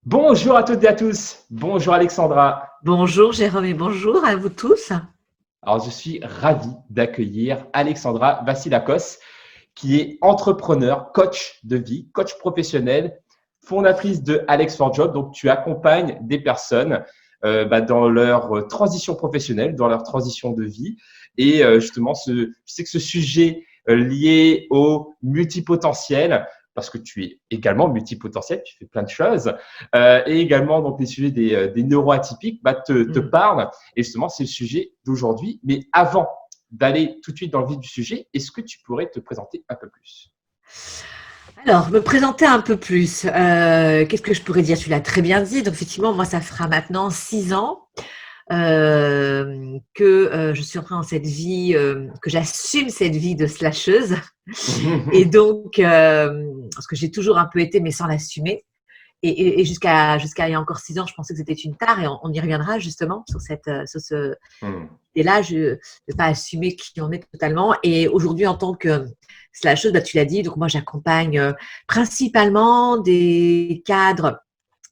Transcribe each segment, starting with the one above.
Bonjour à toutes et à tous. Bonjour Alexandra. Bonjour Jérôme et bonjour à vous tous. Alors, je suis ravi d'accueillir Alexandra Vassilakos, qui est entrepreneur, coach de vie, coach professionnel, fondatrice de Alex for Job. Donc, tu accompagnes des personnes dans leur transition professionnelle, dans leur transition de vie. Et justement, je sais que ce sujet lié au multipotentiel, parce que tu es également multipotentiel, tu fais plein de choses, et également donc les sujets des neuroatypiques te parlent. Et justement, c'est le sujet d'aujourd'hui. Mais avant d'aller tout de suite dans le vif du sujet, est-ce que tu pourrais te présenter un peu plus? Alors, me présenter un peu plus. Qu'est-ce que je pourrais dire? Tu l'as très bien dit. Donc, effectivement, moi, ça fera maintenant 6 ans que je suis entrée dans cette vie, que j'assume cette vie de slasheuse. Et donc, parce que j'ai toujours un peu été, mais sans l'assumer. Et jusqu'à il y a encore 6 ans, je pensais que c'était une tare et on y reviendra justement sur ce. Et là, je ne pas assumer qui on est totalement. Et aujourd'hui, en tant que slasheuse, tu l'as dit, donc moi, j'accompagne principalement des cadres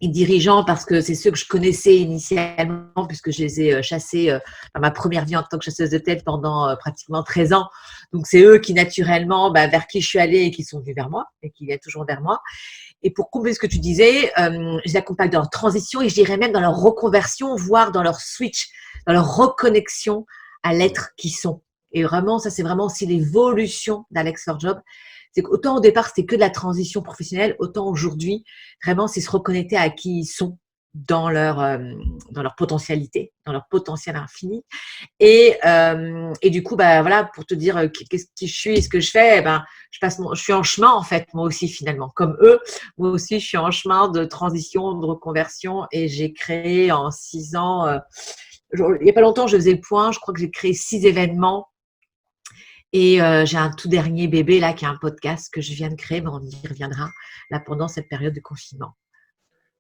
et dirigeants parce que c'est ceux que je connaissais initialement puisque je les ai chassés dans ma première vie en tant que chasseuse de tête pendant pratiquement 13 ans. Donc, c'est eux qui, naturellement, vers qui je suis allée et qui sont venus vers moi et qui viennent toujours vers moi. Et pour combler ce que tu disais, je les accompagne dans leur transition et je dirais même dans leur reconversion, voire dans leur switch, dans leur reconnexion à l'être qui sont. Et vraiment, ça, c'est vraiment aussi l'évolution d'Alex for Job. C'est qu'autant au départ, c'était que de la transition professionnelle, autant aujourd'hui, vraiment, c'est se reconnecter à qui ils sont dans leur potentialité, dans leur potentiel infini. Et du coup, voilà, pour te dire qu'est-ce qui je suis et ce que je fais, je suis en chemin en fait, moi aussi finalement, comme eux. Moi aussi, je suis en chemin de transition, de reconversion, et j'ai créé en 6 ans. Il n'y a pas longtemps, je faisais le point. Je crois que j'ai créé 6 événements. Et j'ai un tout dernier bébé là qui est un podcast que je viens de créer, mais on y reviendra là pendant cette période de confinement.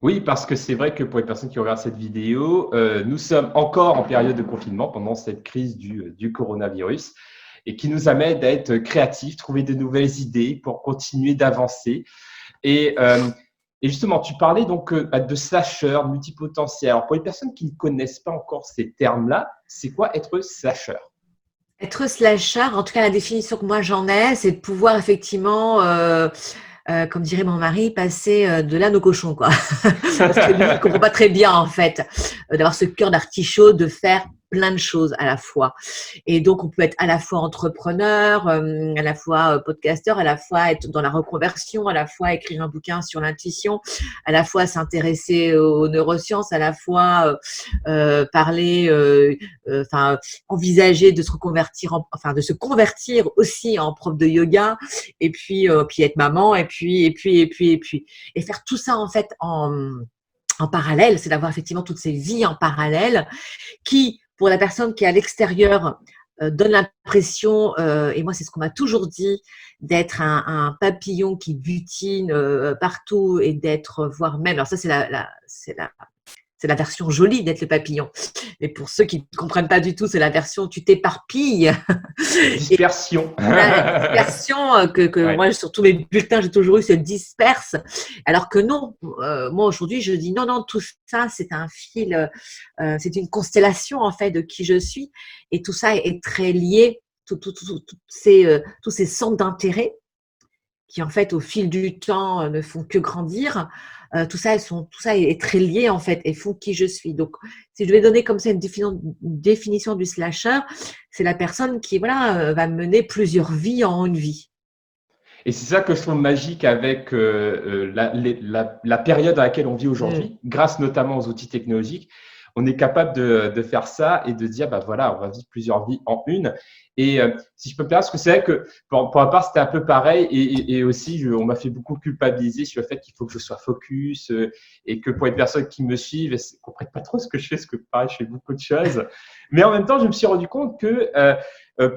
Oui, parce que c'est vrai que pour les personnes qui regardent cette vidéo, nous sommes encore en période de confinement pendant cette crise du coronavirus et qui nous amène à être créatifs, trouver de nouvelles idées pour continuer d'avancer. Et, euh, et justement, tu parlais donc de slasher, multipotentiel. Alors, pour les personnes qui ne connaissent pas encore ces termes-là, c'est quoi être slasher? Être slasher, en tout cas la définition que moi j'en ai, c'est de pouvoir effectivement, comme dirait mon mari, passer de l'âne au cochon, quoi. Parce que lui, il comprend pas très bien en fait, d'avoir ce cœur d'artichaut, de faire plein de choses à la fois. Et donc, on peut être à la fois entrepreneur, à la fois podcasteur, à la fois être dans la reconversion, à la fois écrire un bouquin sur l'intuition, à la fois s'intéresser aux neurosciences, à la fois parler, envisager de se reconvertir, de se convertir aussi en prof de yoga, et puis être maman, et faire tout ça en fait en parallèle, c'est d'avoir effectivement toutes ces vies en parallèle qui, pour la personne qui est à l'extérieur, donne l'impression, et moi c'est ce qu'on m'a toujours dit, d'être un papillon qui butine partout et d'être, voire même, alors ça c'est la version jolie d'être le papillon. Mais pour ceux qui ne comprennent pas du tout, c'est la version tu t'éparpilles. Dispersion. La dispersion que moi, sur tous mes bulletins, j'ai toujours eu se disperse. Alors que non, moi aujourd'hui, je dis non, tout ça, c'est un fil, c'est une constellation en fait de qui je suis. Et tout ça est très lié, tous ces centres d'intérêt qui en fait au fil du temps ne font que grandir, tout ça est très lié en fait et font qui je suis. Donc si je vais donner comme ça une définition du slasher, c'est la personne qui va mener plusieurs vies en une vie. Et c'est ça que je trouve magique avec la période dans laquelle on vit Mm. aujourd'hui, grâce notamment aux outils technologiques. On est capable de faire ça et de dire, voilà, on va vivre plusieurs vies en une. Et si je peux me permettre, parce que c'est vrai que pour ma part, c'était un peu pareil. Et aussi, on m'a fait beaucoup culpabiliser sur le fait qu'il faut que je sois focus et que pour les personnes qui me suivent, elles ne comprennent pas trop ce que je fais, parce que pareil, je fais beaucoup de choses. Mais en même temps, je me suis rendu compte que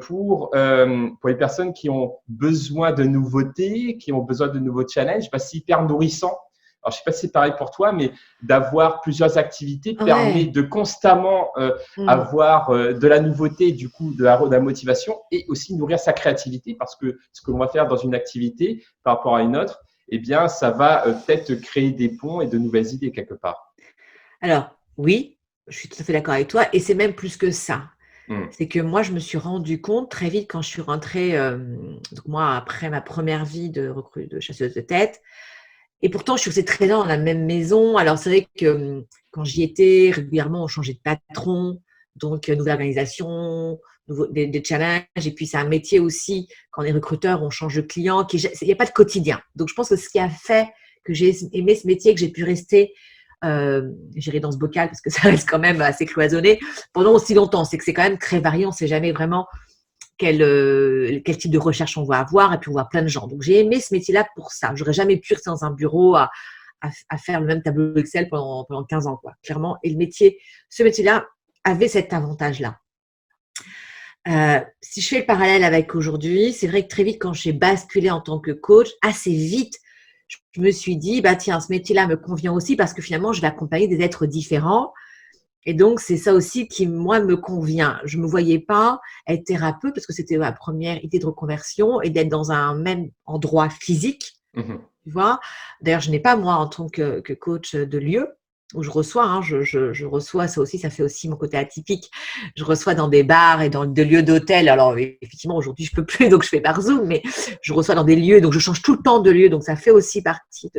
pour les personnes qui ont besoin de nouveautés, qui ont besoin de nouveaux challenges, c'est hyper nourrissant. Alors, je ne sais pas si c'est pareil pour toi, mais d'avoir plusieurs activités permet Ouais. de constamment avoir de la nouveauté, du coup, de la motivation et aussi nourrir sa créativité parce que ce que l'on va faire dans une activité par rapport à une autre, eh bien, ça va peut-être créer des ponts et de nouvelles idées quelque part. Alors, oui, je suis tout à fait d'accord avec toi. Et c'est même plus que ça. Mm. C'est que moi, je me suis rendu compte très vite quand je suis rentrée, donc moi, après ma première vie de chasseuse de tête, et pourtant, je suis restée très dans la même maison. Alors, c'est vrai que quand j'y étais, régulièrement, on changeait de patron, donc nouvelle organisation, des challenges. Et puis, c'est un métier aussi, quand on est recruteur, on change de client. Il n'y a pas de quotidien. Donc, je pense que ce qui a fait que j'ai aimé ce métier, que j'ai pu rester, j'irai dans ce bocal parce que ça reste quand même assez cloisonné, pendant aussi longtemps, c'est que c'est quand même très varié. On ne sait jamais vraiment quel type de recherche on va avoir, et puis on voit plein de gens. Donc, j'ai aimé ce métier-là pour ça. J'aurais jamais pu rester dans un bureau à faire le même tableau Excel pendant 15 ans, quoi, clairement. Et ce métier-là avait cet avantage-là. Si je fais le parallèle avec aujourd'hui, c'est vrai que très vite, quand j'ai basculé en tant que coach, assez vite, je me suis dit, bah tiens, ce métier-là me convient aussi parce que finalement, je vais accompagner des êtres différents. Et donc, c'est ça aussi qui, moi, me convient. Je ne me voyais pas être thérapeute parce que c'était ma première idée de reconversion et d'être dans un même endroit physique. Mhm. Tu vois. D'ailleurs, je n'ai pas, moi, en tant que coach de lieu, où je reçois, je reçois, ça aussi, ça fait aussi mon côté atypique. Je reçois dans des bars et dans des lieux d'hôtel. Alors, effectivement, aujourd'hui, je ne peux plus, donc je fais par Zoom, mais je reçois dans des lieux, donc je change tout le temps de lieu. Donc, ça fait aussi partie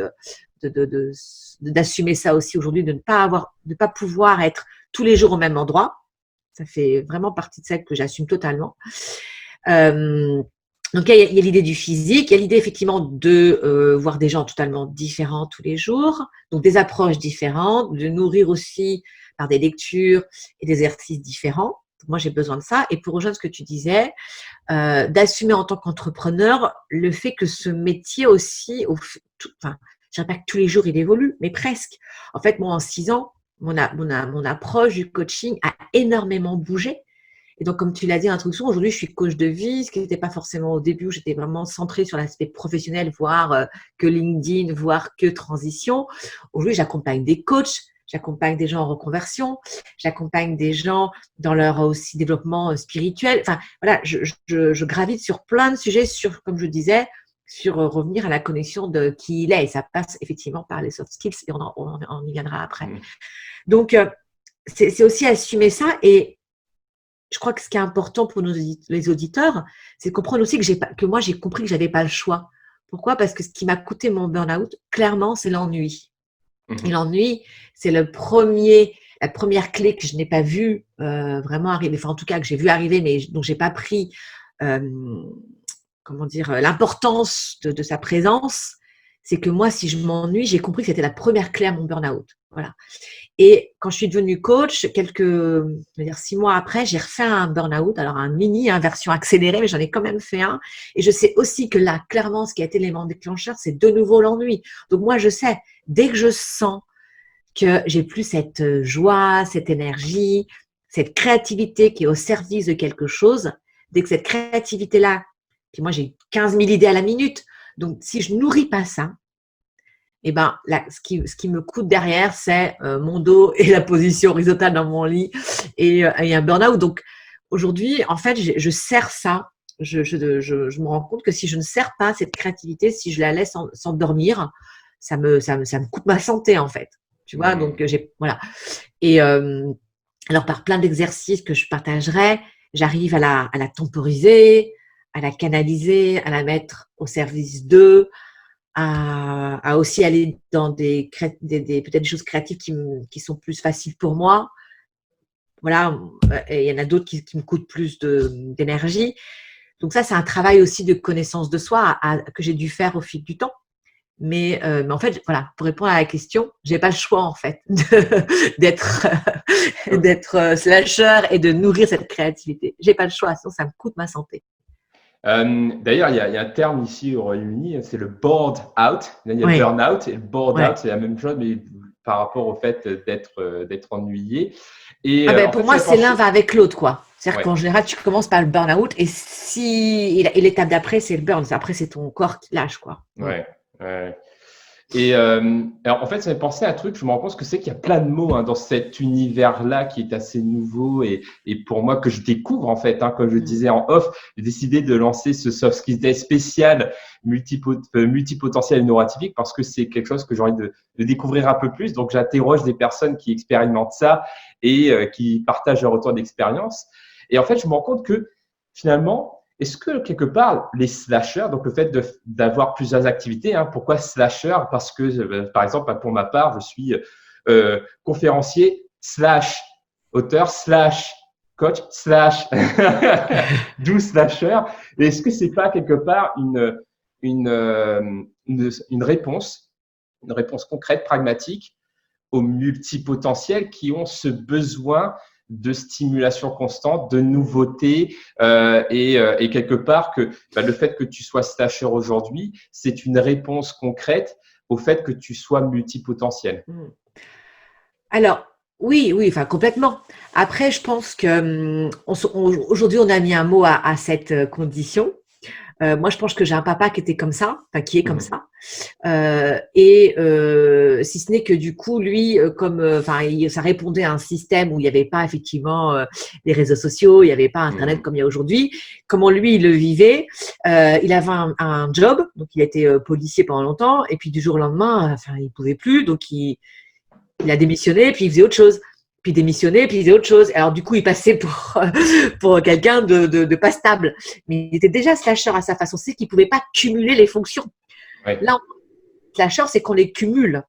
d'assumer ça aussi aujourd'hui, de ne pas pouvoir être tous les jours au même endroit. Ça fait vraiment partie de ça que j'assume totalement. Donc, il y a l'idée du physique, il y a l'idée effectivement de voir des gens totalement différents tous les jours, donc des approches différentes, de nourrir aussi par des lectures et des exercices différents. Moi, j'ai besoin de ça. Et pour rejoindre ce que tu disais, d'assumer en tant qu'entrepreneur le fait que ce métier aussi, je ne dirais pas que tous les jours il évolue, mais presque. En fait, moi, en 6 ans, mon approche du coaching a énormément bougé. Et donc, comme tu l'as dit en introduction, aujourd'hui, je suis coach de vie, ce qui n'était pas forcément au début où j'étais vraiment centrée sur l'aspect professionnel, voire que LinkedIn, voire que transition. Aujourd'hui, j'accompagne des coachs, j'accompagne des gens en reconversion, j'accompagne des gens dans leur aussi développement spirituel. Enfin, voilà, je gravite sur plein de sujets, comme je disais, sur revenir à la connexion de qui il est. Et ça passe effectivement par les soft skills et on y viendra après. Mhm. Donc, c'est aussi assumer ça. Et je crois que ce qui est important pour les auditeurs, c'est de comprendre aussi que moi, j'ai compris que je n'avais pas le choix. Pourquoi ? Parce que ce qui m'a coûté mon burn-out, clairement, c'est l'ennui. Et l'ennui, c'est la première clé que je n'ai pas vue vraiment arriver. Enfin, en tout cas, que j'ai vu arriver, mais dont je n'ai pas pris l'importance de sa présence. C'est que moi, si je m'ennuie, j'ai compris que c'était la première clé à mon burn-out. Voilà. Et quand je suis devenue coach, 6 mois après, j'ai refait un burn-out, alors un mini, version accélérée, mais j'en ai quand même fait un. Et je sais aussi que là, clairement, ce qui a été l'élément déclencheur, c'est de nouveau l'ennui. Donc moi, je sais, dès que je sens que j'ai plus cette joie, cette énergie, cette créativité qui est au service de quelque chose, dès que cette créativité-là, puis moi, j'ai 15 000 idées à la minute. Donc, si je nourris pas ça, eh ben, là, ce qui me coûte derrière, c'est mon dos et la position horizontale dans mon lit et un burn-out. Donc, aujourd'hui, en fait, je sers ça. Je me rends compte que si je ne sers pas cette créativité, si je la laisse s'endormir, ça me coûte ma santé, en fait. Tu vois, donc, voilà. Et alors, par plein d'exercices que je partagerai, j'arrive à la temporiser, à la canaliser, à la mettre au service d'eux, à aussi aller dans peut-être des choses créatives qui sont plus faciles pour moi. Voilà, et il y en a d'autres qui me coûtent plus d'énergie. Donc ça, c'est un travail aussi de connaissance de soi que j'ai dû faire au fil du temps. Mais en fait, voilà, pour répondre à la question, j'ai pas le choix en fait d'être slasher et de nourrir cette créativité. J'ai pas le choix, sinon ça me coûte ma santé. D'ailleurs, il y a un terme ici au Royaume-Uni, c'est le bored out. Il y a le burn-out et le bored out, c'est la même chose, mais par rapport au fait d'être ennuyé. Et, pour moi, c'est l'un va avec l'autre, quoi. C'est-à-dire qu'en général, tu commences par le burn-out et l'étape d'après, c'est le burn. Après, c'est ton corps qui lâche, quoi. Ouais. Alors, en fait, ça m'a pensé à un truc, je me rends compte que c'est qu'il y a plein de mots dans cet univers-là qui est assez nouveau et pour moi que je découvre en fait, comme je disais en off, j'ai décidé de lancer ce soft skills day spécial multipotentiel et neuroatypique parce que c'est quelque chose que j'ai envie de découvrir un peu plus. Donc, j'interroge des personnes qui expérimentent ça et qui partagent leur retour d'expérience. Et en fait, je me rends compte que finalement, est-ce que quelque part, les slashers, donc le fait d'avoir plusieurs activités, pourquoi slasher? Parce que, par exemple, pour ma part, je suis conférencier slash auteur slash coach slash d'où slasher. Est-ce que c'est pas quelque part une réponse concrète, pragmatique aux multipotentiels qui ont ce besoin de stimulation constante, de nouveauté et quelque part que le fait que tu sois slasher aujourd'hui, c'est une réponse concrète au fait que tu sois multipotentiel. Alors, oui, enfin complètement. Après, je pense que aujourd'hui, on a mis un mot à cette condition. Moi, je pense que j'ai un papa qui était comme ça, enfin qui est comme ça. Si ce n'est que du coup, lui, ça répondait à un système où il n'y avait pas effectivement les réseaux sociaux, il n'y avait pas Internet comme il y a aujourd'hui. Comment lui, il le vivait, il avait un job, donc il a été policier pendant longtemps, et puis du jour au lendemain, il pouvait plus, donc il a démissionné, puis il faisait autre chose. Puis démissionner, puis il faisait autre chose. Alors du coup, il passait pour quelqu'un de pas stable. Mais il était déjà slasher à sa façon. C'est qu'il pouvait pas cumuler les fonctions. Ouais. Là, slasher, c'est qu'on les cumule.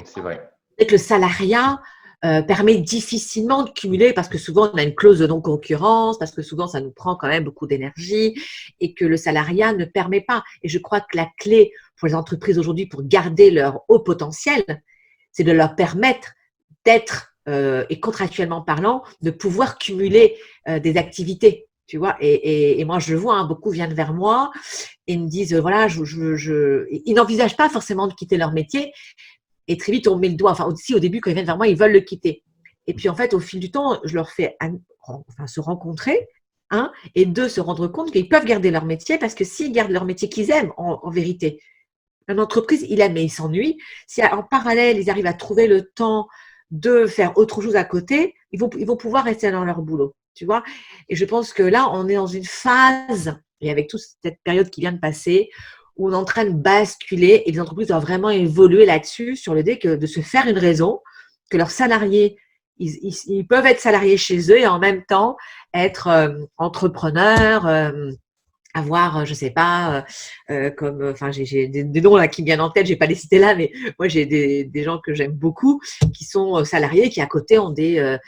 C'est vrai. Et que le salariat permet difficilement de cumuler parce que souvent, on a une clause de non-concurrence, parce que souvent, ça nous prend quand même beaucoup d'énergie et que le salariat ne permet pas. Et je crois que la clé pour les entreprises aujourd'hui pour garder leur haut potentiel, c'est de leur permettre d'être et contractuellement parlant, de pouvoir cumuler des activités, tu vois. Et moi, je le vois, beaucoup viennent vers moi et me disent, voilà, ils n'envisagent pas forcément de quitter leur métier. Et très vite, on met le doigt, aussi au début, quand ils viennent vers moi, ils veulent le quitter. Et puis, en fait, au fil du temps, je leur fais se rencontrer, et deux, se rendre compte qu'ils peuvent garder leur métier parce que s'ils gardent leur métier qu'ils aiment, en vérité, une entreprise, il aime mais il s'ennuie. Si en parallèle, ils arrivent à trouver le temps de faire autre chose à côté, ils vont pouvoir rester dans leur boulot, tu vois. Et je pense que là, on est dans une phase, et avec toute cette période qui vient de passer, où on est en train de basculer et les entreprises doivent vraiment évoluer là-dessus, sur l'idée de se faire une raison, que leurs salariés, ils peuvent être salariés chez eux et en même temps être entrepreneurs, avoir, je sais pas, j'ai des noms là qui me viennent en tête, j'ai pas les cités là, mais moi j'ai des gens que j'aime beaucoup qui sont salariés, qui à côté ont des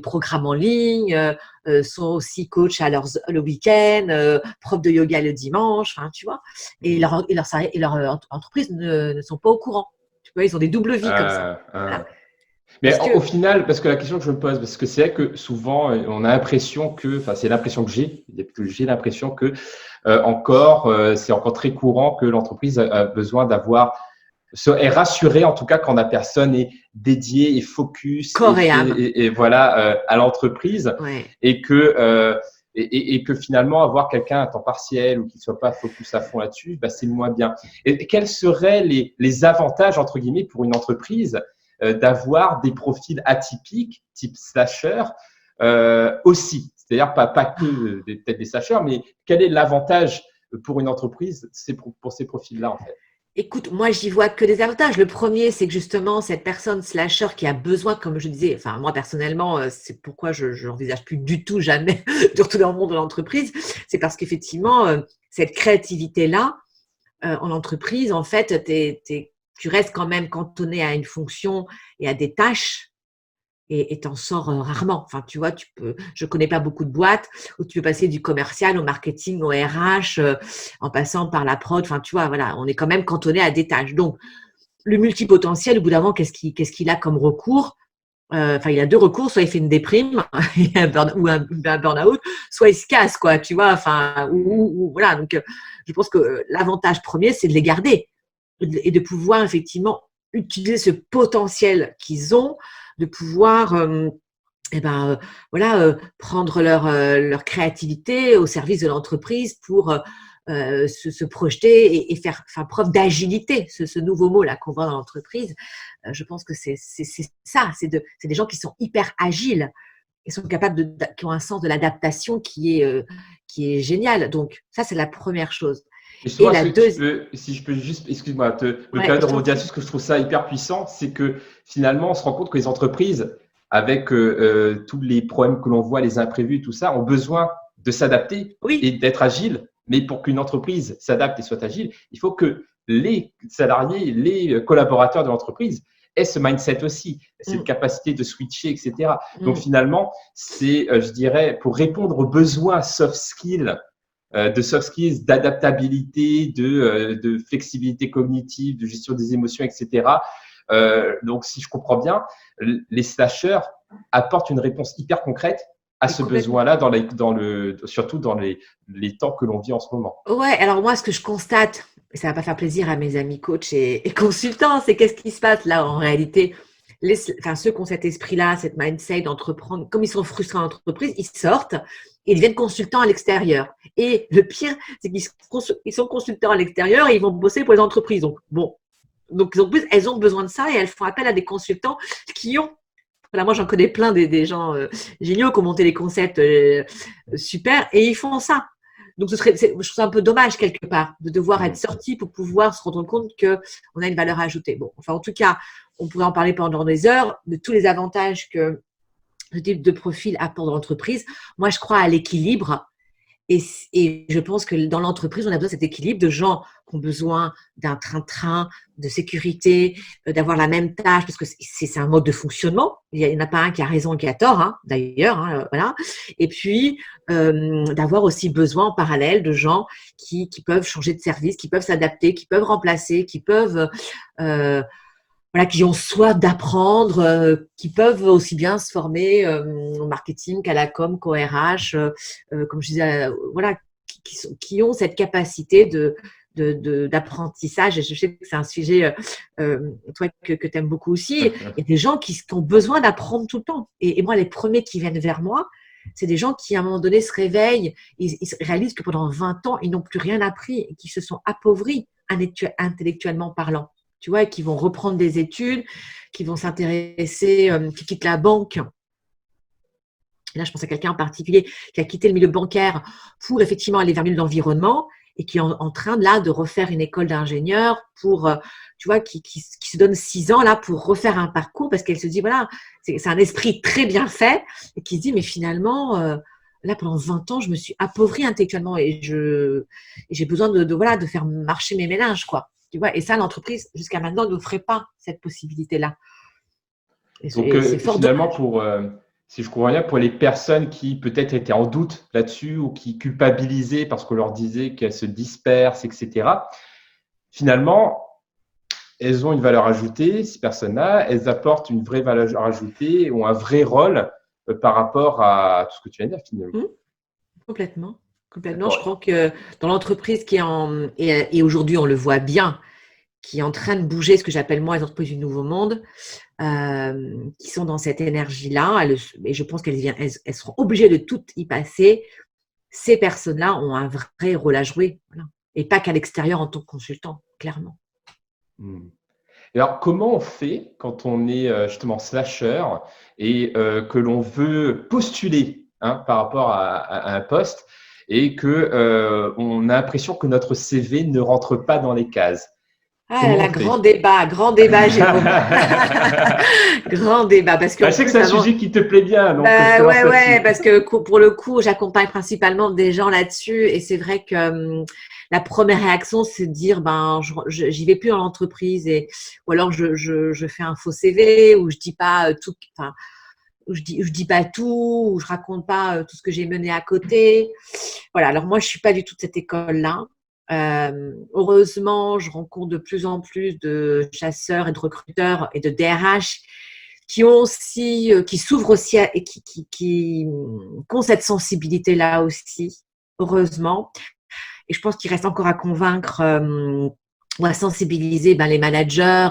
programmes en ligne, sont aussi coach le week-end, prof de yoga le dimanche, tu vois, et leur entreprise ne sont pas au courant. Tu vois, ils ont des doubles vies comme ça. Voilà. Mais au final, parce que la question que je me pose, parce que c'est vrai que souvent, on a l'impression c'est l'impression que j'ai l'impression que c'est encore très courant que l'entreprise a besoin est rassurée en tout cas quand la personne est dédiée et focus corps et âme. Et voilà à l'entreprise et que finalement avoir quelqu'un à temps partiel ou qui ne soit pas focus à fond là-dessus, c'est moins bien. Et quels seraient les avantages entre guillemets pour une entreprise d'avoir des profils atypiques type slasher aussi, c'est-à-dire pas que peut-être des slashers, mais quel est l'avantage pour une entreprise pour ces profils-là en fait? Écoute, moi, j'y vois que des avantages. Le premier, c'est que justement, cette personne slasher qui a besoin, comme je disais, moi, personnellement, c'est pourquoi je n'envisage plus du tout, jamais, de retourner dans le monde de l'entreprise. C'est parce qu'effectivement, cette créativité-là, en entreprise, en fait, tu restes quand même cantonné à une fonction et à des tâches et t'en sors rarement. Tu vois, je connais pas beaucoup de boîtes où tu peux passer du commercial au marketing, au RH, en passant par la prod. Tu vois, voilà, on est quand même cantonné à des tâches. Donc, le multipotentiel, au bout d'un moment, qu'est-ce qu'il a comme recours? Il a deux recours, soit il fait une déprime ou un burn-out, soit il se casse, quoi, tu vois, voilà. Donc, je pense que l'avantage premier, c'est de les garder et de pouvoir effectivement utiliser ce potentiel qu'ils ont, de pouvoir prendre leur créativité au service de l'entreprise pour se projeter et faire preuve d'agilité, ce nouveau mot là qu'on voit dans l'entreprise. Je pense que c'est ça, c'est des gens qui sont hyper agiles, qui sont capables qui ont un sens de l'adaptation qui est génial. Donc ça, c'est la première chose. Et la deuxième, si je peux juste, excuse-moi, me permettre de rebondir sur ce que je trouve ça hyper puissant, c'est que finalement, on se rend compte que les entreprises, avec tous les problèmes que l'on voit, les imprévus, tout ça, ont besoin de s'adapter et d'être agiles. Mais pour qu'une entreprise s'adapte et soit agile, il faut que les salariés, les collaborateurs de l'entreprise aient ce mindset aussi, cette capacité de switcher, etc. Donc finalement, c'est, je dirais, pour répondre aux besoins soft skills, d'adaptabilité, de flexibilité cognitive, de gestion des émotions, etc. Donc, si je comprends bien, les slashers apportent une réponse hyper concrète à ce besoin-là, surtout dans les temps que l'on vit en ce moment. Ouais, alors moi, ce que je constate, et ça va pas faire plaisir à mes amis coachs et consultants, c'est qu'est-ce qui se passe là en réalité. Ceux qui ont cet esprit-là, cette mindset d'entreprendre, comme ils sont frustrés en entreprise, ils sortent et ils deviennent consultants à l'extérieur. Et le pire, c'est qu'ils sont consultants à l'extérieur et ils vont bosser pour les entreprises. Donc, bon. Donc, elles ont besoin de ça et elles font appel à des consultants qui ont… Voilà, moi, j'en connais plein des gens géniaux qui ont monté des concepts super et ils font ça. Donc, je trouve ça un peu dommage quelque part de devoir être sorti pour pouvoir se rendre compte qu'on a une valeur ajoutée. Bon, enfin, en tout cas, on pourrait en parler pendant des heures de tous les avantages que ce type de profil apporte dans l'entreprise. Moi, je crois à l'équilibre. Et je pense que dans l'entreprise, on a besoin de cet équilibre de gens qui ont besoin d'un train-train, de sécurité, d'avoir la même tâche, parce que c'est un mode de fonctionnement. Il n'y en a pas un qui a raison et qui a tort, hein, d'ailleurs. Voilà. Et puis, d'avoir aussi besoin en parallèle de gens qui peuvent changer de service, qui peuvent s'adapter, qui peuvent remplacer, qui peuvent… voilà, qui ont soif d'apprendre, qui peuvent aussi bien se former au marketing qu'à la com, qu'au RH, comme je disais, voilà, qui ont cette capacité d'apprentissage. Et je sais que c'est un sujet, toi, que tu aimes beaucoup aussi. Il y a des gens qui ont besoin d'apprendre tout le temps. Et moi, les premiers qui viennent vers moi, c'est des gens qui, à un moment donné, se réveillent, ils réalisent que pendant 20 ans, ils n'ont plus rien appris et qui se sont appauvris intellectuellement parlant. Tu vois, qui vont reprendre des études, qui vont s'intéresser, qui quittent la banque. Et là, je pense à quelqu'un en particulier qui a quitté le milieu bancaire pour effectivement aller vers le milieu de l'environnement et qui est en train là de refaire une école d'ingénieur pour, tu vois, qui se donne 6 ans là pour refaire un parcours parce qu'elle se dit, voilà, c'est un esprit très bien fait et qui se dit, mais finalement, là, pendant 20 ans, je me suis appauvrie intellectuellement et j'ai besoin de faire marcher mes méninges, quoi. Tu vois, et ça, l'entreprise, jusqu'à maintenant, n'offrait pas cette possibilité-là. Donc, finalement, si je comprends bien, pour les personnes qui peut-être étaient en doute là-dessus ou qui culpabilisaient parce qu'on leur disait qu'elles se dispersent, etc., finalement, elles ont une valeur ajoutée, ces personnes-là, elles apportent une vraie valeur ajoutée, ont un vrai rôle par rapport à tout ce que tu viens de dire, finalement. Complètement. Complètement. Je crois que dans l'entreprise et aujourd'hui on le voit bien, qui est en train de bouger, ce que j'appelle moi les entreprises du nouveau monde, qui sont dans cette énergie-là, et je pense qu'elles seront obligées de tout y passer. Ces personnes-là ont un vrai rôle à jouer, voilà. Et pas qu'à l'extérieur en tant que consultant, clairement. Et alors, comment on fait quand on est justement slasher et que l'on veut postuler par rapport à un poste et que on a l'impression que notre CV ne rentre pas dans les cases? Grand débat, Jérôme. Grand débat. Parce que je sais que c'est un sujet qui te plaît bien. Donc ouais, parce que pour le coup, j'accompagne principalement des gens là-dessus et c'est vrai que la première réaction, c'est de dire j'y vais plus dans l'entreprise ou alors je fais un faux CV ou je dis pas tout, enfin, je dis pas tout, ou je raconte pas tout ce que j'ai mené à côté. Voilà. Alors moi, je suis pas du tout de cette école-là. Heureusement, je rencontre de plus en plus de chasseurs et de recruteurs et de DRH qui s'ouvrent aussi et qui ont cette sensibilité-là aussi, heureusement. Et je pense qu'il reste encore à convaincre ou à sensibiliser les managers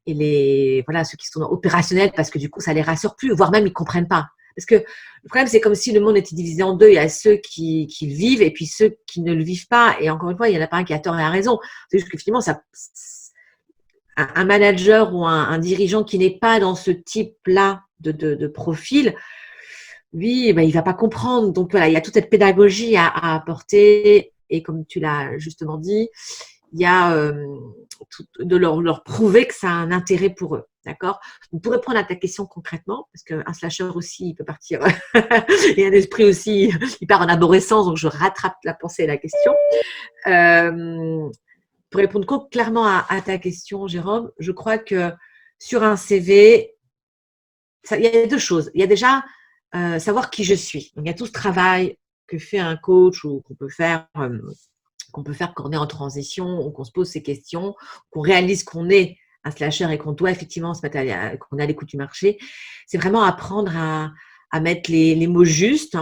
et les voilà, ceux qui sont opérationnels parce que du coup, ça les rassure plus, voire même ils comprennent pas. Parce que le problème, c'est comme si le monde était divisé en deux. Il y a ceux qui le vivent et puis ceux qui ne le vivent pas. Et encore une fois, il n'y en a pas un qui a tort et a raison. C'est juste que finalement, un manager ou un dirigeant qui n'est pas dans ce type-là de profil, lui, ben, il ne va pas comprendre. Donc voilà, il y a toute cette pédagogie à apporter. Et comme tu l'as justement dit, il y a de leur prouver que ça a un intérêt pour eux. D'accord? Vous pourrez prendre à ta question concrètement, parce qu'un slasher aussi, il peut partir, et un esprit aussi, il part en arborescence, donc je rattrape la pensée et la question. Pour répondre clairement à ta question, Jérôme, je crois que sur un CV, il y a deux choses. Il y a déjà savoir qui je suis. Donc, il y a tout ce travail que fait un coach ou qu'on peut faire quand on est en transition, ou qu'on se pose ces questions, qu'on réalise qu'on est un slasher et qu'on doit effectivement se mettre qu'on est à l'écoute du marché. C'est vraiment apprendre à mettre les mots justes,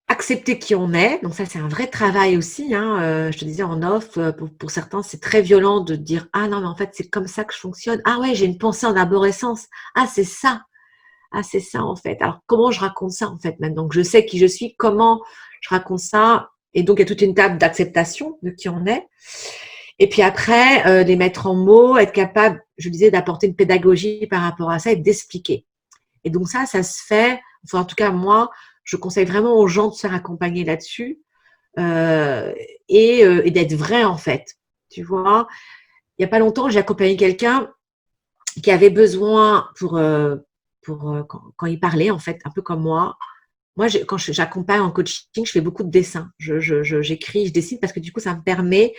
accepter qui on est. Donc ça, c'est un vrai travail aussi. Je te disais en off, pour certains, c'est très violent de dire « Ah non, mais en fait, c'est comme ça que je fonctionne. Ah ouais, j'ai une pensée en arborescence. Ah, c'est ça. Ah, c'est ça en fait. Alors, comment je raconte ça en fait maintenant que je sais qui je suis, comment je raconte ça. Et donc, il y a toute une table d'acceptation de qui on est. Et puis après, les mettre en mots, être capable, je disais, d'apporter une pédagogie par rapport à ça et d'expliquer. Et donc ça se fait, enfin en tout cas moi, je conseille vraiment aux gens de se faire accompagner là-dessus et d'être vrai en fait. Tu vois, il n'y a pas longtemps, j'ai accompagné quelqu'un qui avait besoin quand il parlait en fait, un peu comme moi. Moi, quand j'accompagne en coaching, je fais beaucoup de dessins. J'écris, je dessine parce que du coup, ça me permet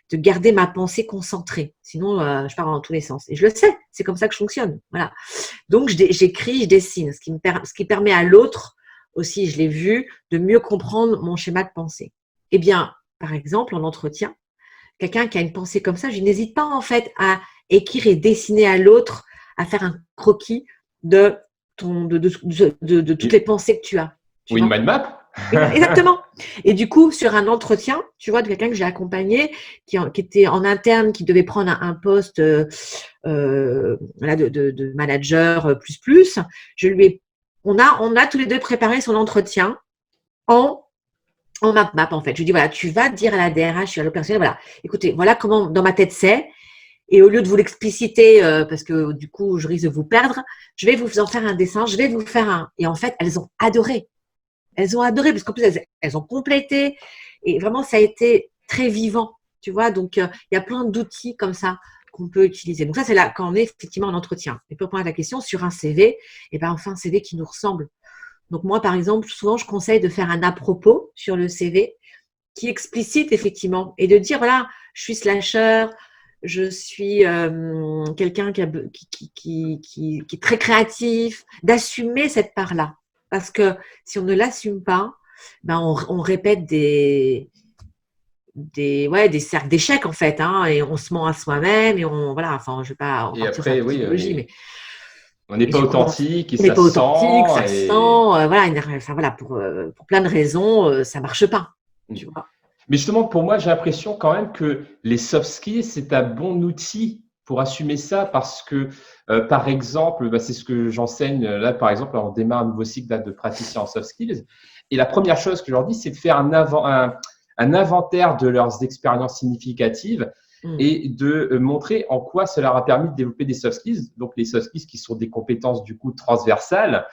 de garder ma pensée concentrée. Sinon, je pars dans tous les sens. Et je le sais, c'est comme ça que je fonctionne. Voilà. Donc, j'écris, je dessine, ce qui permet à l'autre aussi, je l'ai vu, de mieux comprendre mon schéma de pensée. Eh bien, par exemple, en entretien, quelqu'un qui a une pensée comme ça, je n'hésite pas en fait à écrire et dessiner à l'autre, à faire un croquis de toutes les pensées que tu as. Ou une mind map. Exactement. Et du coup, sur un entretien, tu vois, de quelqu'un que j'ai accompagné, qui était en interne, qui devait prendre un poste de manager plus, on a tous les deux préparé son entretien en map en fait. Je lui dis, voilà, tu vas dire à la DRH, à l'opérationnel, voilà, écoutez, voilà comment dans ma tête c'est. Et au lieu de vous l'expliciter, parce que du coup, je risque de vous perdre, je vais vous en faire un dessin, je vais vous faire un… Et en fait, elles ont adoré. Elles ont adoré parce qu'en plus, elles ont complété. Et vraiment, ça a été très vivant, tu vois. Donc, il y a plein d'outils comme ça qu'on peut utiliser. Donc, ça, c'est là quand on est effectivement en entretien. Et pour répondre à la question, sur un CV, eh ben, on fait un CV qui nous ressemble. Donc, moi, par exemple, souvent, je conseille de faire un à propos sur le CV qui explicite effectivement et de dire, voilà, je suis slasher, je suis quelqu'un qui est très créatif, d'assumer cette part-là. Parce que si on ne l'assume pas, ben on répète des cercles d'échecs en fait, et on se ment à soi-même et voilà, enfin je vais pas Et partir sur la après, oui, psychologie, mais on n'est pas authentique et on n'est ça pas authentique, ça sent. sent, voilà, pour plein de raisons, ça marche pas, tu vois. Mais justement, pour moi, j'ai l'impression quand même que les soft skills, c'est un bon outil pour assumer ça parce que, par exemple, c'est ce que j'enseigne là, par exemple, on démarre un nouveau cycle de praticien en soft skills. Et la première chose que je leur dis, c'est de faire un inventaire de leurs expériences significatives et de montrer en quoi cela leur a permis de développer des soft skills. Donc, les soft skills qui sont des compétences du coup transversales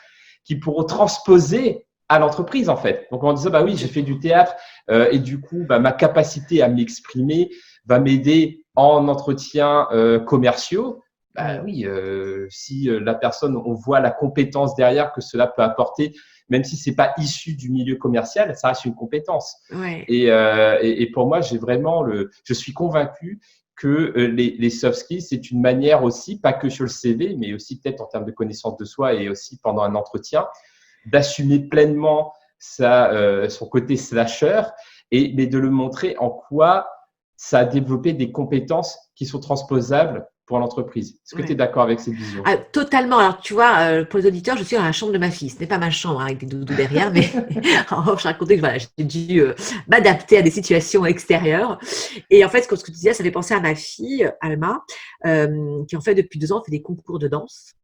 qui pourront transposer à l'entreprise en fait. Donc en disant bah oui, j'ai fait du théâtre et du coup ma capacité à m'exprimer va m'aider en entretien commerciaux. Bah oui, si la personne, on voit la compétence derrière que cela peut apporter, même si c'est pas issu du milieu commercial, ça reste une compétence. Ouais. Et pour moi, je suis convaincu que les soft skills, c'est une manière aussi, pas que sur le CV, mais aussi peut-être en termes de connaissance de soi et aussi pendant un entretien, d'assumer pleinement son côté slasher mais de le montrer en quoi ça a développé des compétences qui sont transposables pour l'entreprise. Est-ce que tu es d'accord avec cette vision? Totalement. Alors, tu vois, pour les auditeurs, je suis dans la chambre de ma fille. Ce n'est pas ma chambre avec des doudous derrière, mais je racontais que voilà, j'ai dû m'adapter à des situations extérieures. Et en fait, ce que tu disais, ça fait penser à ma fille, Alma, qui en fait depuis 2 ans fait des concours de danse.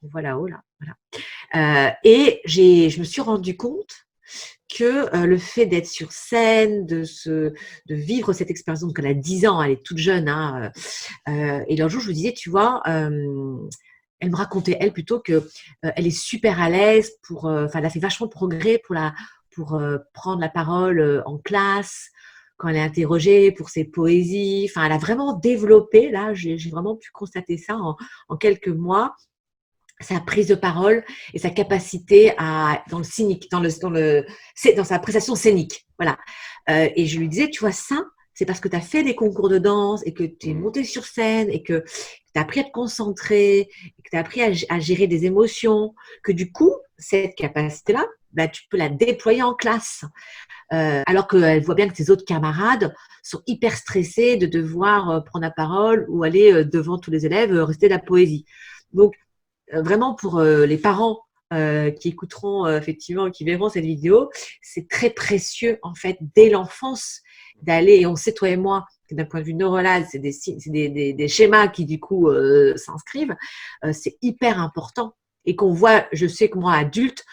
qu'on voit là-haut, là. Voilà. Et je me suis rendu compte que le fait d'être sur scène, de vivre cette expérience, donc elle a 10 ans, elle est toute jeune, hein, et l'autre jour, je me disais, tu vois, elle me racontait, elle, plutôt que elle est super à l'aise elle a fait vachement de progrès pour prendre la parole en classe, quand elle est interrogée pour ses poésies. Enfin, elle a vraiment développé, là, j'ai vraiment pu constater ça en quelques mois, sa prise de parole et sa capacité dans le scénique, dans sa prestation scénique. Voilà. Et je lui disais, tu vois, ça, c'est parce que tu as fait des concours de danse et que tu es monté sur scène et que tu as appris à te concentrer, et que tu as appris à gérer des émotions, que du coup, cette capacité-là, bah, tu peux la déployer en classe. Alors qu'elle voit bien que ses autres camarades sont hyper stressés de devoir prendre la parole ou aller devant tous les élèves réciter de la poésie. Donc, vraiment pour les parents qui écouteront effectivement, qui verront cette vidéo, c'est très précieux en fait dès l'enfance d'aller, et on sait toi et moi que d'un point de vue neuronal, c'est des schémas qui du coup s'inscrivent, c'est hyper important et qu'on voit, je sais que moi adulte,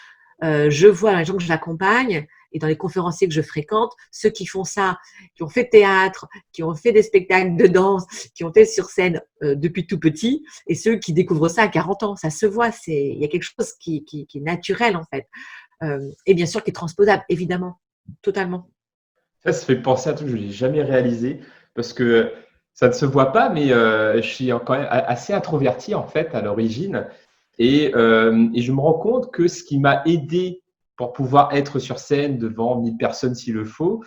je vois les gens que j'accompagne et dans les conférenciers que je fréquente, ceux qui font ça, qui ont fait théâtre, qui ont fait des spectacles de danse, qui ont été sur scène depuis tout petit, et ceux qui découvrent ça à 40 ans. Ça se voit, il y a quelque chose qui est naturel en fait. Et bien sûr qui est transposable, évidemment, totalement. Ça fait penser à un truc que je n'ai jamais réalisé parce que ça ne se voit pas, mais je suis quand même assez introverti en fait à l'origine. Et je me rends compte que ce qui m'a aidé pour pouvoir être sur scène devant 1000 personnes s'il le faut,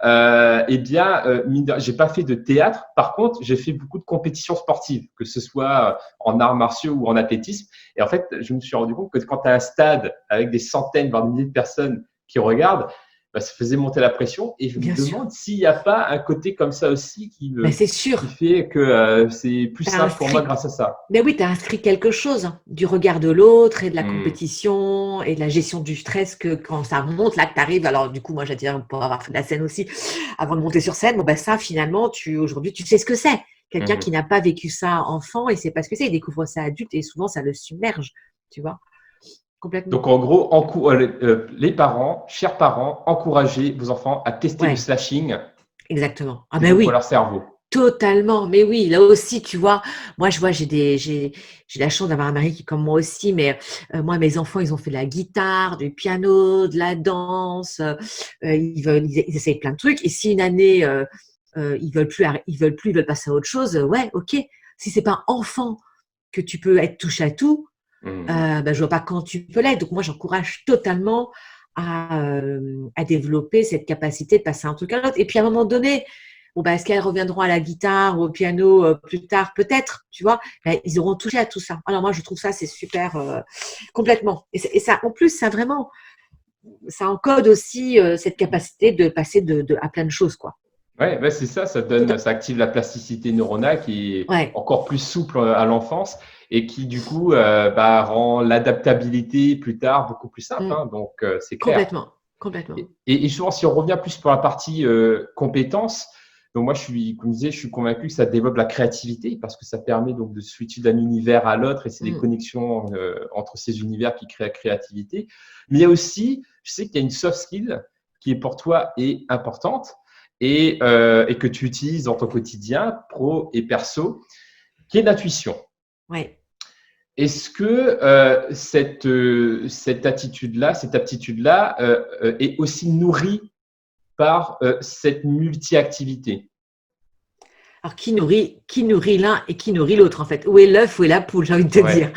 j'ai pas fait de théâtre. Par contre, j'ai fait beaucoup de compétitions sportives, que ce soit en arts martiaux ou en athlétisme. Et en fait, je me suis rendu compte que quand tu as un stade avec des centaines, voire des milliers de personnes qui regardent, bah, ça faisait monter la pression. Et je me demande s'il n'y a pas un côté comme ça aussi qui c'est sûr. fait que c'est plus simple pour moi grâce à ça. Mais oui, tu as inscrit quelque chose du regard de l'autre et de la compétition et de la gestion du stress que quand ça remonte, là que tu arrives. Alors du coup, moi, j'allais dire, pour avoir fait de la scène aussi, avant de monter sur scène, bon, ben, ça, finalement, aujourd'hui, tu sais ce que c'est. Quelqu'un qui n'a pas vécu ça enfant, il ne sait pas ce que c'est. Il découvre ça adulte et souvent, ça le submerge, tu vois. Complètement. Donc, en gros, les parents, chers parents, encouragez vos enfants à tester le slashing. Exactement. Ah ben oui. Pour leur cerveau. Totalement, mais oui, là aussi, tu vois, moi, je vois, j'ai la chance d'avoir un mari qui est comme moi aussi, mais moi, mes enfants, ils ont fait de la guitare, du piano, de la danse, ils essayent plein de trucs, et si une année, ils veulent passer à autre chose, ouais, ok. Si c'est pas enfant que tu peux être touche à tout, je vois pas quand tu peux l'être. Donc moi, j'encourage totalement à développer cette capacité de passer un truc à l'autre. Et puis à un moment donné, est-ce qu'elles reviendront à la guitare ou au piano plus tard? Peut-être, tu vois. Ils auront touché à tout ça. Alors moi, je trouve ça, c'est super, complètement. Et ça, en plus, ça encode aussi cette capacité de passer à plein de choses, quoi. Ouais, c'est ça, ça active la plasticité neuronale qui est encore plus souple à l'enfance et qui, du coup, rend l'adaptabilité plus tard beaucoup plus simple. Donc, c'est clair. Complètement. Et souvent, si on revient plus pour la partie compétences, donc moi, comme je disais, je suis convaincu que ça développe la créativité parce que ça permet donc de switcher d'un univers à l'autre et c'est des connexions entre ces univers qui créent la créativité. Mais il y a aussi, je sais qu'il y a une soft skill qui est pour toi et importante et que tu utilises dans ton quotidien, pro et perso, qui est l'intuition. Ouais. Est-ce que cette aptitude-là est aussi nourrie par cette multi-activité? Alors, qui nourrit l'un et qui nourrit l'autre, en fait? Où est l'œuf, où est la poule, j'ai envie de te dire.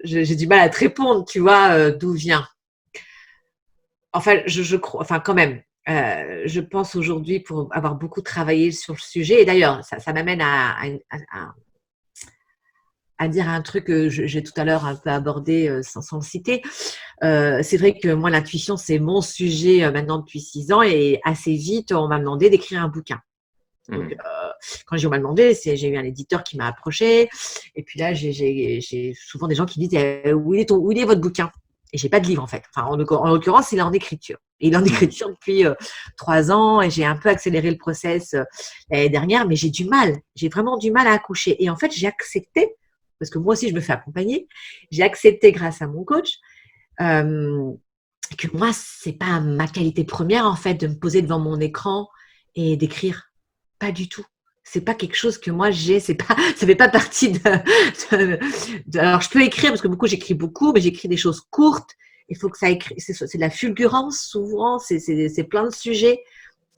J'ai du mal à te répondre, tu vois, d'où vient. Enfin, je crois, enfin, quand même, je pense aujourd'hui, pour avoir beaucoup travaillé sur le sujet, et d'ailleurs, ça m'amène à dire un truc que j'ai tout à l'heure un peu abordé sans le citer. C'est vrai que moi, l'intuition, c'est mon sujet maintenant depuis 6 ans et assez vite, on m'a demandé d'écrire un bouquin. Donc, quand on m'a demandé, j'ai eu un éditeur qui m'a approché et puis là, j'ai souvent des gens qui disent où il est votre bouquin? Et j'ai pas de livre en fait. Enfin, en l'occurrence, il est en écriture. Et il est en écriture depuis 3 ans et j'ai un peu accéléré le process l'année dernière, mais j'ai vraiment du mal à accoucher. Et en fait, j'ai accepté, parce que moi aussi je me fais accompagner, j'ai accepté grâce à mon coach que moi, c'est pas ma qualité première en fait de me poser devant mon écran et d'écrire. Pas du tout. C'est pas quelque chose que moi j'ai, ça fait pas partie alors je peux écrire parce que j'écris beaucoup, mais j'écris des choses courtes. Il faut que ça écrit, c'est de la fulgurance souvent, c'est plein de sujets.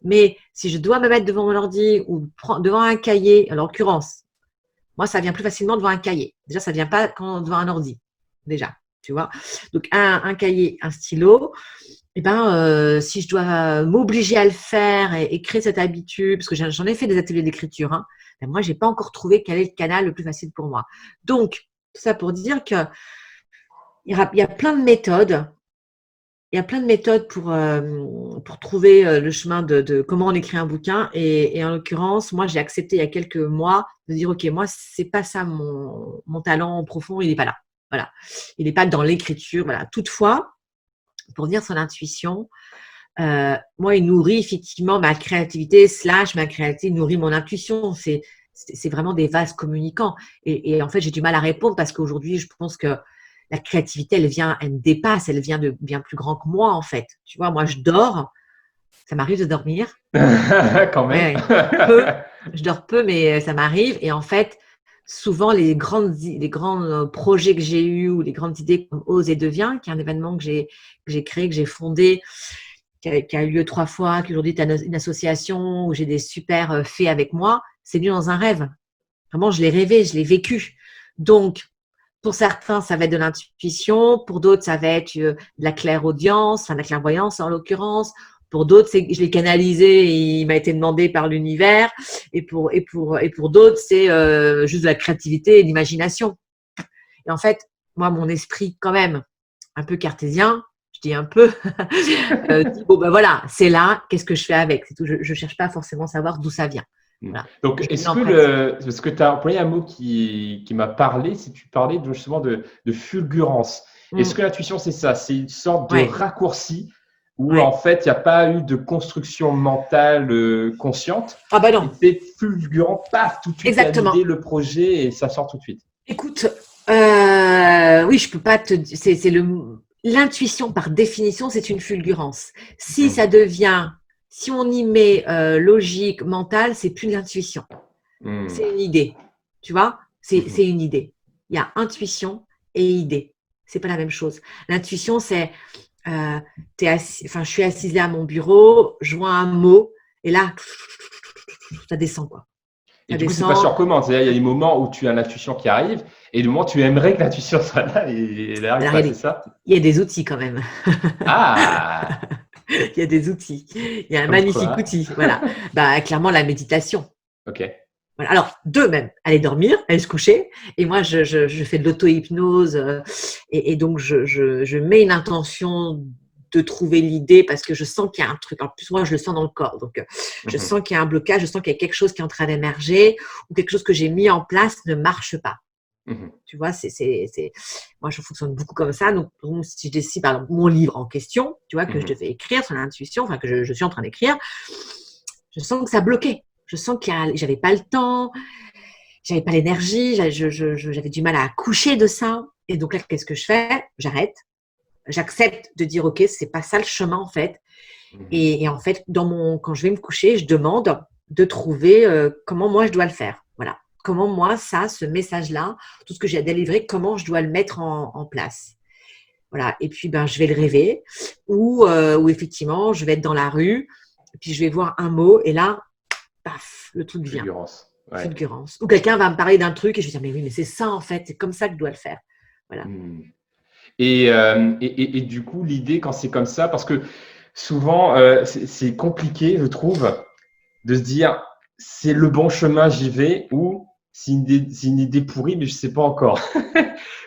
Mais si je dois me mettre devant mon ordi ou devant un cahier, en l'occurrence, moi ça vient plus facilement devant un cahier. Déjà ça vient pas devant un ordi, déjà, tu vois. Donc un cahier, un stylo. Eh ben, si je dois m'obliger à le faire et créer cette habitude, parce que j'en ai fait des ateliers d'écriture, hein, ben moi, j'ai pas encore trouvé quel est le canal le plus facile pour moi. Donc, tout ça pour dire que il y a plein de méthodes. Il y a plein de méthodes pour trouver le chemin de comment on écrit un bouquin. Et en l'occurrence, moi, j'ai accepté il y a quelques mois de dire, OK, moi, c'est pas ça mon talent profond, il n'est pas là. Voilà. Il n'est pas dans l'écriture. Voilà. Toutefois, pour dire son intuition, moi, il nourrit effectivement ma créativité ma créativité nourrit mon intuition. C'est vraiment des vases communicants. Et en fait, j'ai du mal à répondre parce qu'aujourd'hui, je pense que la créativité, elle me dépasse, elle vient de bien plus grand que moi, en fait. Tu vois, moi, je dors. Ça m'arrive de dormir. Quand même. Ouais, peu. Je dors peu, mais ça m'arrive. Et en fait, souvent, les grands projets que j'ai eus ou les grandes idées comme Ose et Deviens, qui est un événement que j'ai créé, que j'ai fondé, qui a eu lieu 3 fois, qui aujourd'hui est une association où j'ai des super faits avec moi, c'est venu dans un rêve. Vraiment, je l'ai rêvé, je l'ai vécu. Donc, pour certains, ça va être de l'intuition. Pour d'autres, ça va être de la clairaudience, enfin de la clairvoyance en l'occurrence. Pour d'autres, je l'ai canalisé et il m'a été demandé par l'univers. Et pour d'autres, c'est juste de la créativité et de l'imagination. Et en fait, moi, mon esprit, quand même, un peu cartésien, je dis un peu, dit, bon, ben voilà, c'est là, qu'est-ce que je fais avec? C'est tout. Je ne cherche pas forcément à savoir d'où ça vient. Voilà. Donc, parce que tu as employé un mot qui m'a parlé, si tu parlais justement de fulgurance. Est-ce que l'intuition, c'est ça? C'est une sorte de raccourci où en fait, il n'y a pas eu de construction mentale consciente. Ah bah non. C'est fulgurant, paf, tout de suite, exactement. l'idée, le projet et ça sort tout de suite. Écoute, oui, je peux pas te dire. L'intuition, par définition, c'est une fulgurance. Si ça devient, si on y met logique, mentale, c'est plus de l'intuition. C'est une idée. Tu vois, c'est une idée. Il y a intuition et idée. C'est pas la même chose. L'intuition, c'est je suis assise là à mon bureau, je vois un mot et là, ça descend quoi. Et du coup, c'est pas sur commande. C'est-à-dire, il y a des moments où tu as l'intuition qui arrive et des moments où tu aimerais que l'intuition soit là et elle n'arrive pas, c'est ça? Il y a des outils quand même. Ah. Il y a des outils. Il y a un magnifique outil. Voilà. Bah, clairement, la méditation. OK. Voilà. Alors, 2 même. Aller dormir, aller se coucher. Et moi, je fais de l'auto-hypnose. Et donc, je mets une intention de trouver l'idée parce que je sens qu'il y a un truc. En plus, moi, je le sens dans le corps. Donc, je sens qu'il y a un blocage, je sens qu'il y a quelque chose qui est en train d'émerger ou quelque chose que j'ai mis en place ne marche pas. Tu vois, moi, je fonctionne beaucoup comme ça. Donc, si je décide, par exemple, mon livre en question, tu vois, que je devais écrire sur l'intuition, enfin, que je suis en train d'écrire, je sens que ça bloquait. Je sens que j'avais pas le temps, j'avais pas l'énergie, j'avais du mal à accoucher de ça. Et donc là, qu'est-ce que je fais? J'arrête. J'accepte de dire, OK, c'est pas ça le chemin, en fait. Et en fait, quand je vais me coucher, je demande de trouver comment moi je dois le faire. Voilà. Comment moi, ce message-là, tout ce que j'ai à délivrer, comment je dois le mettre en place. Voilà. Et puis, je vais le rêver ou effectivement, je vais être dans la rue et puis je vais voir un mot et là, paf, le truc vient. Fulgurance. Ouais. Fulgurance. Ou quelqu'un va me parler d'un truc et je vais dire, mais oui, mais c'est ça en fait, c'est comme ça que je dois le faire. Voilà. Et du coup, l'idée, quand c'est comme ça, parce que souvent, c'est compliqué, je trouve, de se dire, c'est le bon chemin, j'y vais, ou c'est une idée pourrie, mais je ne sais pas encore.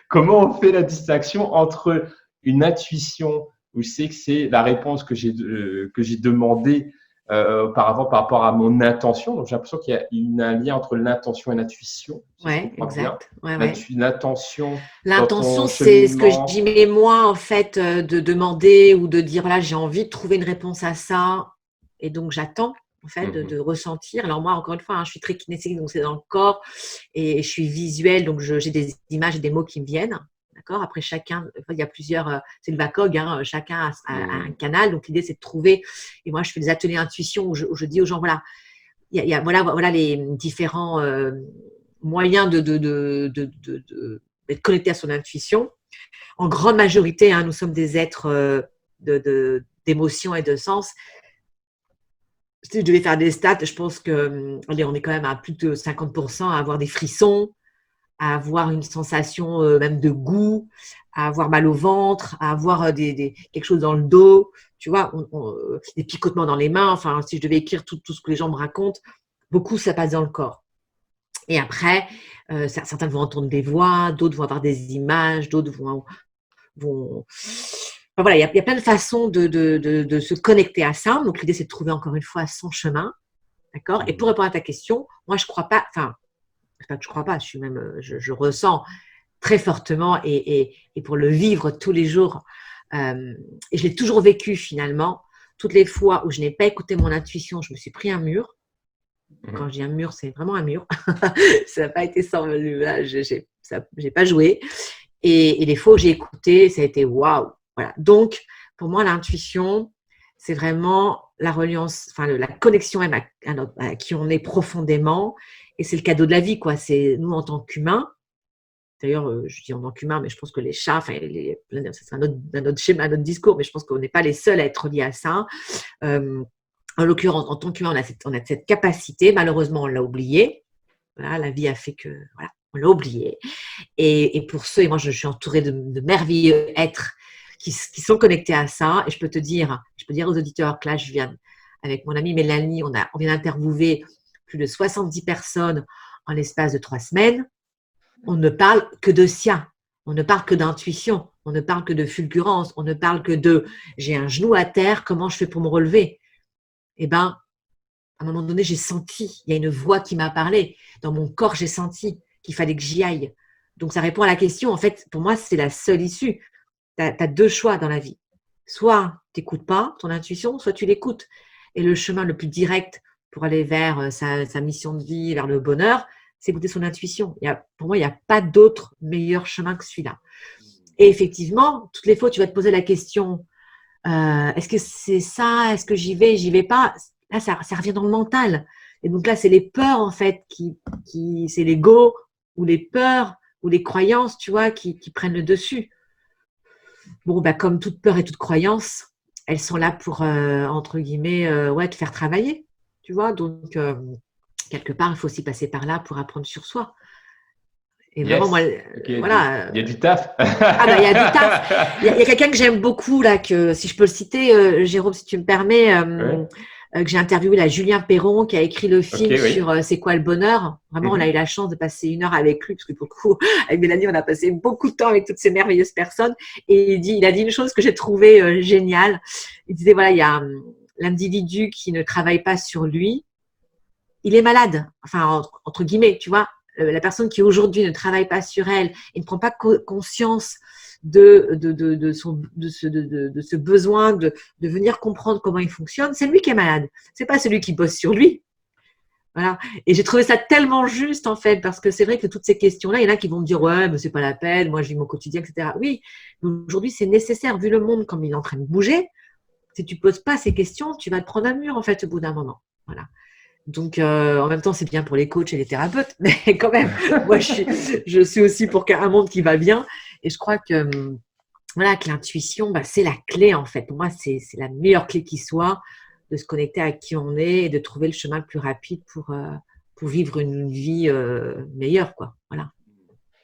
Comment on fait la distinction entre une intuition où je sais que c'est la réponse que j'ai demandée auparavant par rapport à mon intention. Donc, j'ai l'impression qu'il y a un lien entre l'intention et l'intuition. Si je comprends exact. bien. Ouais. L'intention dans L'intention, ton c'est ce que cheminement. j'y mets moi, en fait, de demander ou de dire, là, j'ai envie de trouver une réponse à ça. Et donc, j'attends, en fait, de ressentir. Alors, moi, encore une fois, je suis très kinesthésique, donc c'est dans le corps. Et je suis visuelle, donc j'ai des images et des mots qui me viennent. D'accord. Après, chacun, il y a plusieurs, c'est le VACOG, chacun a un canal. Donc, l'idée, c'est de trouver. Et moi, je fais des ateliers intuition où je dis aux gens, voilà, voilà les différents moyens d'être connecté à son intuition. En grande majorité, nous sommes des êtres d'émotion et de sens. Si je devais faire des stats, je pense que on est quand même à plus de 50% à avoir des frissons, à avoir une sensation même de goût, à avoir mal au ventre, à avoir quelque chose dans le dos, tu vois, des picotements dans les mains. Enfin, si je devais écrire tout ce que les gens me racontent, beaucoup, ça passe dans le corps. Et après, certains vont entendre des voix, d'autres vont avoir des images, d'autres vont… Enfin, voilà, il y a plein de façons de se connecter à ça. Donc, l'idée, c'est de trouver encore une fois son chemin. D'accord. Et pour répondre à ta question, moi, je ne crois pas… Enfin, c'est pas que je ne crois pas, je ressens très fortement et pour le vivre tous les jours. Et je l'ai toujours vécu finalement. Toutes les fois où je n'ai pas écouté mon intuition, je me suis pris un mur. Quand je dis un mur, c'est vraiment un mur. Ça n'a pas été sans… Là, j'ai pas joué. Et les fois où j'ai écouté, ça a été waouh. Voilà. Donc, pour moi, l'intuition, c'est vraiment la reliance, enfin, la connexion même à qui on est profondément. Et c'est le cadeau de la vie, quoi. C'est nous, en tant qu'humains. D'ailleurs, je dis en tant qu'humains, mais je pense que les chats, enfin, c'est un autre schéma, un autre discours, mais je pense qu'on n'est pas les seuls à être liés à ça. En l'occurrence, en tant qu'humain, on a cette capacité. Malheureusement, on l'a oublié. Voilà, la vie a fait que, voilà, on l'a oublié. Et pour ceux, et moi, je suis entourée de merveilleux êtres qui sont connectés à ça. Et je peux dire aux auditeurs que là, je viens avec mon amie Mélanie, on vient d'interviewer plus de 70 personnes en l'espace de 3 semaines. On ne parle que de sien. On ne parle que d'intuition. On ne parle que de fulgurance. On ne parle que de j'ai un genou à terre, comment je fais pour me relever? Eh bien, à un moment donné, j'ai senti, il y a une voix qui m'a parlé. Dans mon corps, j'ai senti qu'il fallait que j'y aille. Donc, ça répond à la question. En fait, pour moi, c'est la seule issue. Tu as 2 choix dans la vie. Soit tu n'écoutes pas ton intuition, soit tu l'écoutes. Et le chemin le plus direct pour aller vers sa mission de vie, vers le bonheur, c'est écouter son intuition. Pour moi, il n'y a pas d'autre meilleur chemin que celui-là. Et effectivement, toutes les fois, tu vas te poser la question, est-ce que c'est ça? Est-ce que j'y vais pas? Là, ça revient dans le mental. Et donc là, c'est les peurs, en fait, c'est l'ego ou les peurs ou les croyances, tu vois, qui prennent le dessus. Bon, comme toute peur et toute croyance, elles sont là pour, entre guillemets, te faire travailler, tu vois. Donc, quelque part, il faut aussi passer par là pour apprendre sur soi. Et vraiment, moi, okay, voilà. Il y a du taf. Il y a du taf. Il y a quelqu'un que j'aime beaucoup, là, que si je peux le citer, Jérôme, si tu me permets, que j'ai interviewé, là, Julien Perron, qui a écrit le film sur C'est quoi le bonheur. Vraiment, on a eu la chance de passer 1 heure avec lui, parce que pour le coup, avec Mélanie, on a passé beaucoup de temps avec toutes ces merveilleuses personnes. Et il a dit une chose que j'ai trouvée géniale. Il disait, voilà, il y a l'individu qui ne travaille pas sur lui, il est malade. Enfin, entre guillemets, tu vois. La personne qui aujourd'hui ne travaille pas sur elle et ne prend pas conscience de ce besoin de venir comprendre comment il fonctionne, c'est lui qui est malade. C'est pas celui qui bosse sur lui. Voilà. Et j'ai trouvé ça tellement juste, en fait, parce que c'est vrai que toutes ces questions-là, il y en a qui vont me dire, ouais, mais c'est pas la peine, moi je vis mon quotidien, etc. Oui, mais aujourd'hui, c'est nécessaire, vu le monde comme il est en train de bouger. Si tu poses pas ces questions, tu vas te prendre un mur, en fait, au bout d'un moment. Voilà. Donc, en même temps, c'est bien pour les coachs et les thérapeutes, mais quand même, moi, je suis aussi pour un monde qui va bien. Et je crois que, voilà, que l'intuition, c'est la clé, en fait. Pour moi, c'est la meilleure clé qui soit de se connecter à qui on est et de trouver le chemin le plus rapide pour vivre une vie meilleure, quoi. Voilà.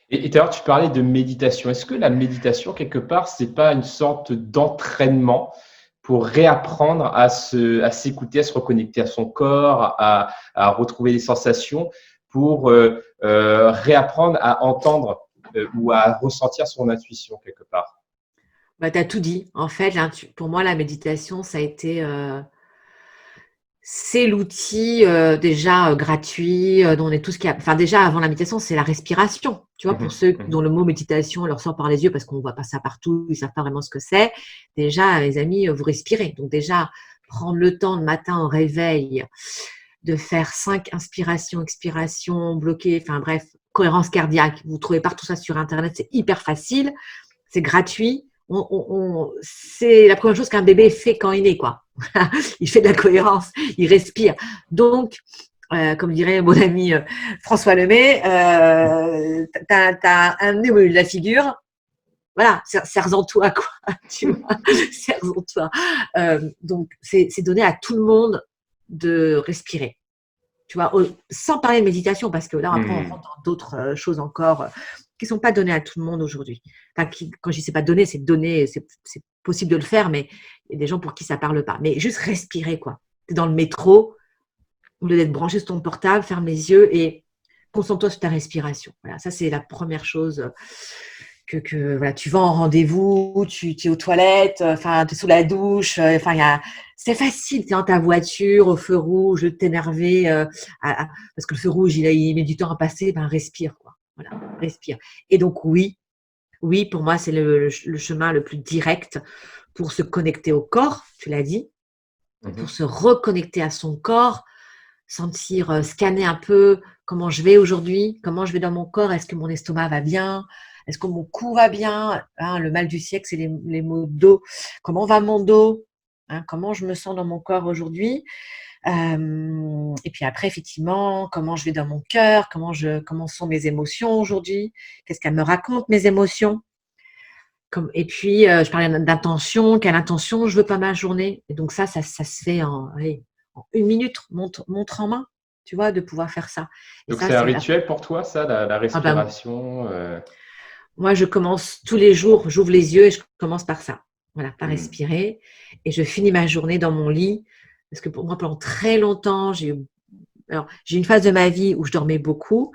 Et tout à l'heure, tu parlais de méditation. Est-ce que la méditation, quelque part, c'est pas une sorte d'entraînement pour réapprendre à s'écouter, à se reconnecter à son corps, à retrouver des sensations, pour réapprendre à entendre ou à ressentir son intuition quelque part? Tu as tout dit. En fait, pour moi, la méditation, ça a été c'est l'outil déjà gratuit, dont on est tous capables. Enfin, déjà, avant la méditation, c'est la respiration. Tu vois, pour Mhm, ceux mhm. dont le mot méditation leur sort par les yeux parce qu'on ne voit pas ça partout, ils ne savent pas vraiment ce que c'est. Déjà, les amis, vous respirez. Donc, déjà, prendre le temps le matin au réveil de faire 5 inspirations, expirations, bloquées, enfin bref, cohérence cardiaque. Vous trouvez partout ça sur Internet, c'est hyper facile, c'est gratuit. C'est la première chose qu'un bébé fait quand il est, quoi. Il fait de la cohérence, il respire. Donc, comme dirait mon ami François Lemay, t'as un nez au milieu de la figure. Voilà, serre-en toi, quoi. Tu vois, serre-en toi. Donc, c'est donné à tout le monde de respirer. Tu vois, sans parler de méditation, parce que là, après, on Hmm. rentre dans d'autres choses encore qui ne sont pas données à tout le monde aujourd'hui. Enfin, quand je dis c'est pas donné, c'est donné, c'est possible de le faire, mais il y a des gens pour qui ça parle pas. Mais juste respirer, quoi. Tu es dans le métro, au lieu d'être branché sur ton portable, ferme les yeux et concentre-toi sur ta respiration. Voilà, ça, c'est la première chose voilà, tu vas en rendez-vous, tu es aux toilettes, enfin, tu es sous la douche, enfin, c'est facile, tu es dans ta voiture, au feu rouge, t'énerver, parce que le feu rouge, il met du temps à passer, ben, respire, quoi. Voilà, respire. Et donc, oui, pour moi, c'est le chemin le plus direct pour se connecter au corps, tu l'as dit, pour Mhm. se reconnecter à son corps, sentir, scanner un peu comment je vais aujourd'hui, comment je vais dans mon corps, est-ce que mon estomac va bien, est-ce que mon cou va bien, hein, le mal du siècle, c'est les maux de dos, comment va mon dos, hein, comment je me sens dans mon corps aujourd'hui, et puis après, effectivement, comment je vais dans mon cœur, comment sont mes émotions aujourd'hui, qu'est-ce qu'elles me racontent, mes émotions. Et puis, je parlais d'intention, quelle intention je veux pas ma journée. Et donc ça se fait allez, en 1 minute, montre en main, tu vois, de pouvoir faire ça. Et Donc ça, c'est un c'est rituel pour toi, ça, la ah ben, respiration. moi, je commence tous les jours, j'ouvre les yeux et je commence par ça. Voilà, par Hmm. respirer. Et je finis ma journée dans mon lit. Parce que pour moi, pendant très longtemps, j'ai eu une phase de ma vie où je dormais beaucoup.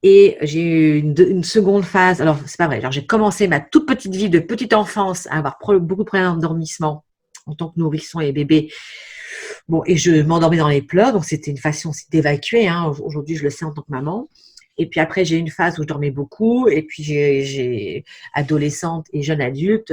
Et j'ai eu une seconde phase. Alors, c'est pas vrai. Alors, j'ai commencé ma toute petite vie de petite enfance à avoir beaucoup de problèmes d'endormissement en tant que nourrisson et bébé. Bon, et je m'endormais dans les pleurs, donc c'était une façon aussi d'évacuer. Hein. Aujourd'hui, je le sais en tant que maman. Et puis après, j'ai eu une phase où je dormais beaucoup. Et puis, j'ai adolescente et jeune adulte,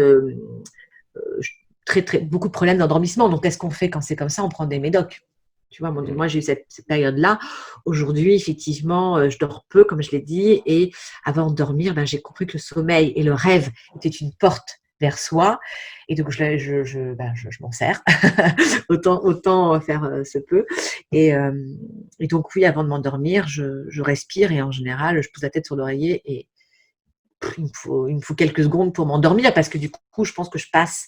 beaucoup de problèmes d'endormissement. Donc, qu'est-ce qu'on fait quand c'est comme ça? On prend des médocs. Tu vois, Hmm. moi, j'ai eu cette période-là. Aujourd'hui, effectivement, je dors peu, comme je l'ai dit. Et avant de dormir, ben, j'ai compris que le sommeil et le rêve étaient une porte vers soi. Et donc, je m'en sers. autant faire se peut. Et, euh, et donc, oui, avant de m'endormir, je respire et en général, je pose la tête sur l'oreiller et il me faut quelques secondes pour m'endormir parce que du coup, je pense que je passe.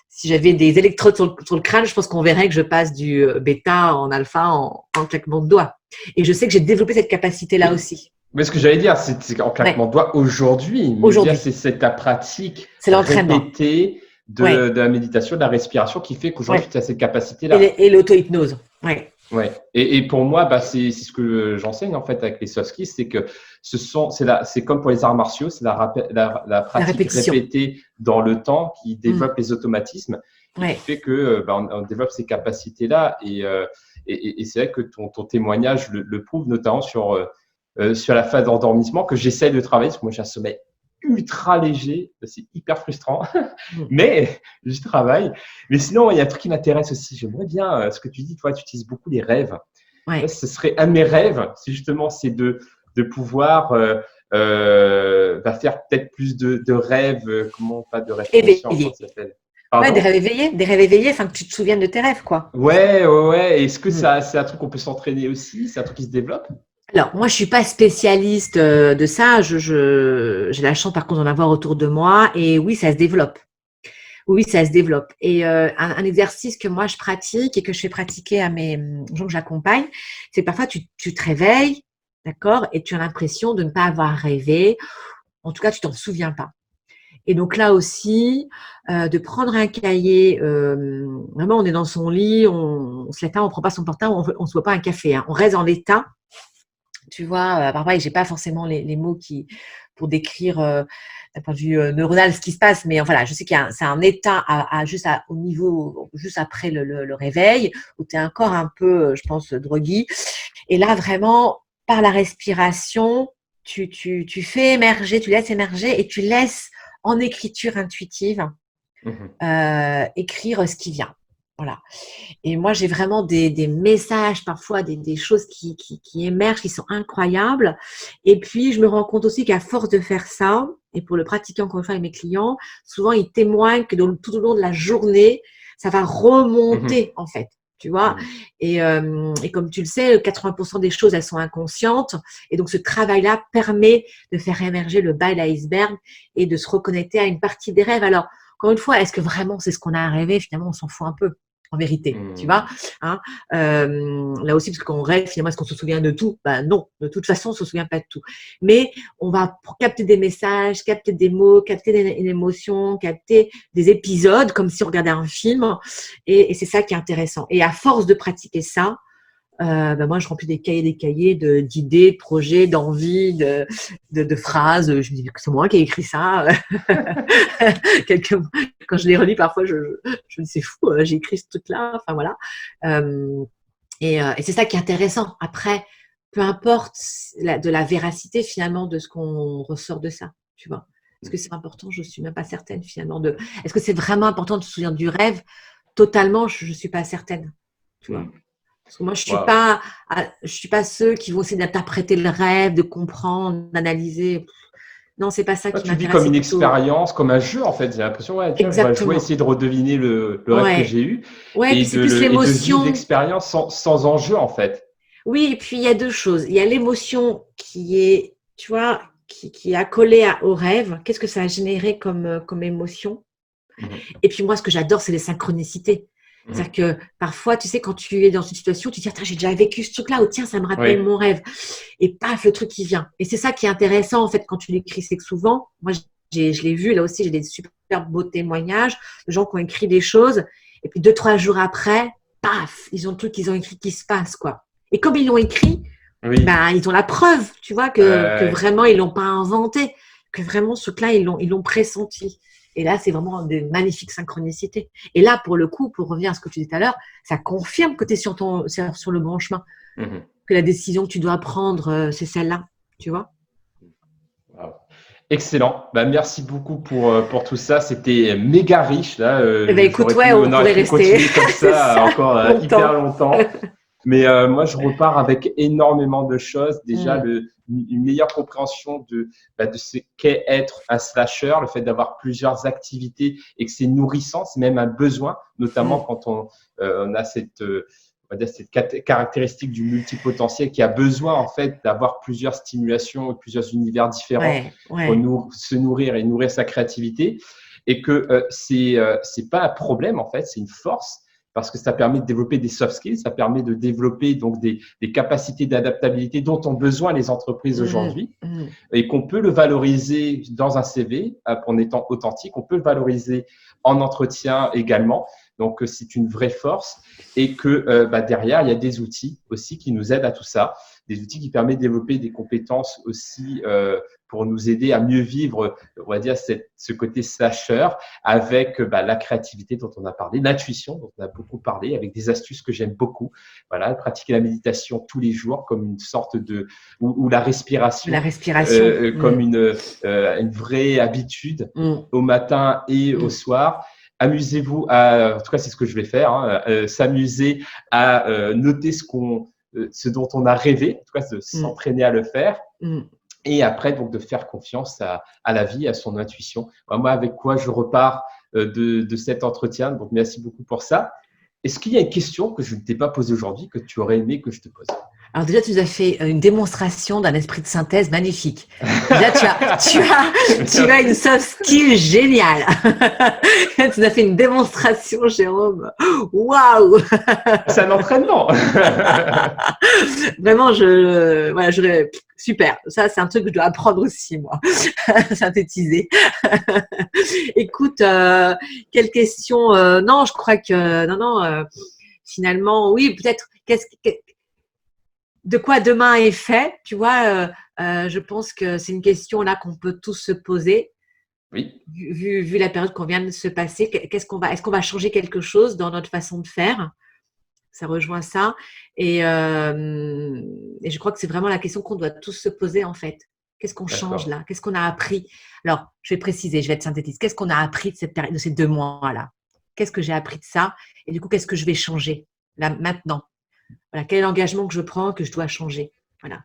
Si j'avais des électrodes sur le crâne, je pense qu'on verrait que je passe du bêta en alpha en claquement de doigts. Et je sais que j'ai développé cette capacité-là Oui. aussi. Mais ce que j'allais dire, c'est en claquement Ouais, de doigts aujourd'hui, mais je veux dire, aujourd'hui. c'est ta pratique C'est l'entraînement. répétée Ouais, de la méditation, de la respiration qui fait qu'aujourd'hui, ouais. tu as cette capacité-là. Et l'auto-hypnose. Ouais. Ouais. Et pour moi, bah, c'est ce que j'enseigne en fait avec les soft skills, c'est que c'est comme pour les arts martiaux, c'est la La pratique répétition. répétée dans le temps qui Mm. développe les automatismes et qui Ouais. fait que bah, on développe ces capacités-là. Et c'est vrai que ton témoignage le prouve, notamment sur la phase d'endormissement que j'essaye de travailler, parce que moi j'ai un sommeil ultra léger, c'est hyper frustrant, Mm. mais j'y travaille. Mais sinon, il y a un truc qui m'intéresse aussi. J'aimerais bien ce que tu dis, toi, tu utilises beaucoup les rêves. Là, Ouais. ce serait un de mes rêves, c'est de pouvoir bah, faire peut-être plus de rêves, comment pas de rêves conscients, comment Éveillé. ça s'appelle? Ouais, Pardon? des rêves éveillés, enfin que tu te souviennes de tes rêves, quoi. Ouais, ouais, ouais. Est-ce que Mm. ça, c'est un truc qu'on peut s'entraîner aussi? C'est un truc qui se développe? Alors, moi, je suis pas spécialiste de ça. J'ai la chance, par contre, d'en avoir autour de moi. Et oui, ça se développe. Oui, ça se développe. Et un exercice que moi, je pratique et que je fais pratiquer à mes gens que j'accompagne, c'est que parfois, tu te réveilles, d'accord, et tu as l'impression de ne pas avoir rêvé. En tout cas, tu t'en souviens pas. Et donc là aussi, de prendre un cahier, vraiment, on est dans son lit, on se lève pas, on prend pas son portable, on se voit pas un café, hein. On reste en l'état. Tu vois, parfois, j'ai pas forcément les mots pour décrire d'un point de vue neuronal ce qui se passe, mais voilà, je sais c'est un état au niveau, juste après le réveil, où tu es encore un peu, je pense, groggy. Et là, vraiment, par la respiration, tu fais émerger, tu laisses émerger et tu laisses en écriture intuitive écrire ce qui vient. Voilà. Et moi, j'ai vraiment des messages, parfois des choses qui émergent, qui sont incroyables. Et puis, je me rends compte aussi qu'à force de faire ça, et pour le pratiquer encore une fois avec mes clients, souvent, ils témoignent que tout au long de la journée, ça va remonter, en fait. Tu vois, et comme tu le sais, 80% des choses, elles sont inconscientes. Et donc, ce travail-là permet de faire émerger le bas de l'iceberg et de se reconnecter à une partie des rêves. Alors, encore une fois, est-ce que vraiment c'est ce qu'on a rêvé? Finalement, on s'en fout un peu, en vérité, tu vois, hein, là aussi, parce qu'on rêve, finalement, est-ce qu'on se souvient de tout? Ben non, de toute façon, on ne se souvient pas de tout. Mais on va capter des messages, capter des mots, capter une émotion, capter des épisodes, comme si on regardait un film. Et c'est ça qui est intéressant. Et à force de pratiquer ça, ben moi, je remplis des cahiers d'idées, de projets, d'envies, de phrases. Je me dis que c'est moi qui ai écrit ça. Quand je les relis, parfois, je me dis c'est fou, j'ai écrit ce truc-là. Enfin, voilà. Et c'est ça qui est intéressant. Après, peu importe de la véracité, finalement, de ce qu'on ressort de ça. Tu vois. Est-ce que c'est important? Je ne suis même pas certaine, finalement. Est-ce que c'est vraiment important de se souvenir du rêve? Totalement, je ne suis pas certaine. Tu vois. Parce que moi, je suis pas ceux qui vont essayer d'interpréter le rêve, de comprendre, d'analyser. Non, c'est pas ça qui Tu vis m'intéresse. comme une expérience, comme un jeu, en fait. J'ai l'impression, ouais, tiens, je vais essayer de redeviner le rêve que j'ai eu Ouais, et puis c'est plus et de vivre l'émotion. l'expérience sans enjeu, en fait. Oui, et puis il y a deux choses. Il y a l'émotion qui est, tu vois, qui est accolée au rêve. Qu'est-ce que ça a généré comme émotion? Et puis moi, ce que j'adore, c'est les synchronicités. C'est-à-dire que parfois, tu sais, quand tu es dans une situation, tu te dis, j'ai déjà vécu ce truc-là, ou tiens, ça me rappelle mon rêve. Et paf, le truc qui vient. Et c'est ça qui est intéressant, en fait, quand tu l'écris, c'est que souvent, moi, je l'ai vu, là aussi, j'ai des super beaux témoignages de gens qui ont écrit des choses, et puis 2-3 jours après, paf, ils ont le truc qu'ils ont écrit qui se passe, quoi. Et comme ils l'ont écrit, ben, ils ont la preuve, tu vois, que vraiment, ils l'ont pas inventé, que vraiment, ce truc-là, ils l'ont pressenti. Et là, c'est vraiment des magnifiques synchronicités. Et là, pour le coup, pour revenir à ce que tu disais tout à l'heure, ça confirme que tu es sur le bon chemin. Que la décision que tu dois prendre, c'est celle-là. Tu vois? Wow. Excellent. Bah, merci beaucoup pour tout ça. C'était méga riche. Là, Eh ben, écoute, on pourrait rester continuer comme ça encore hyper longtemps. Mais moi, je repars avec énormément de choses. Déjà, une meilleure compréhension de ce qu'est être un slasher, le fait d'avoir plusieurs activités et que c'est nourrissant, c'est même un besoin, notamment quand on a cette caractéristique du multipotentiel qui a besoin en fait d'avoir plusieurs stimulations, plusieurs univers différents pour se nourrir et nourrir sa créativité. Et que c'est pas un problème en fait, c'est une force. Parce que ça permet de développer des soft skills, ça permet de développer donc des capacités d'adaptabilité dont ont besoin les entreprises aujourd'hui et qu'on peut le valoriser dans un CV en étant authentique, on peut le valoriser en entretien également. Donc, c'est une vraie force et que derrière, il y a des outils aussi qui nous aident à tout ça, des outils qui permettent de développer des compétences aussi pour nous aider à mieux vivre, on va dire, ce côté slasher avec la créativité dont on a parlé, l'intuition dont on a beaucoup parlé, avec des astuces que j'aime beaucoup. Voilà, pratiquer la méditation tous les jours comme une sorte de… ou la respiration. Comme une vraie habitude au matin et au soir. Amusez-vous en tout cas, c'est ce que je vais faire, s'amuser à noter ce dont on a rêvé, en tout cas, de s'entraîner à le faire. Et après, donc, de faire confiance à la vie, à son intuition. Moi, avec quoi je repars de cet entretien. Donc, merci beaucoup pour ça. Est-ce qu'il y a une question que je ne t'ai pas posée aujourd'hui, que tu aurais aimé que je te pose? Alors déjà, tu nous as fait une démonstration d'un esprit de synthèse magnifique. Déjà, tu as une soft skill géniale. Tu nous as fait une démonstration, Jérôme. Waouh! C'est un entraînement. Vraiment, super. Ça, c'est un truc que je dois apprendre aussi, moi. Synthétiser. Écoute, quelle question? Non, je crois que finalement, oui, peut-être. De quoi demain est fait, tu vois, Je pense que c'est une question là qu'on peut tous se poser. Oui. Vu la période qu'on vient de se passer, est-ce qu'on va changer quelque chose dans notre façon de faire? Ça rejoint ça. Et je crois que c'est vraiment la question qu'on doit tous se poser en fait. Qu'est-ce qu'on change D'accord. là? Qu'est-ce qu'on a appris? Alors, je vais préciser, je vais être synthétique. Qu'est-ce qu'on a appris de cette période, de ces 2 mois-là? Qu'est-ce que j'ai appris de ça? Et du coup, qu'est-ce que je vais changer là maintenant? Voilà, quel est l'engagement que je prends, que je dois changer? Voilà.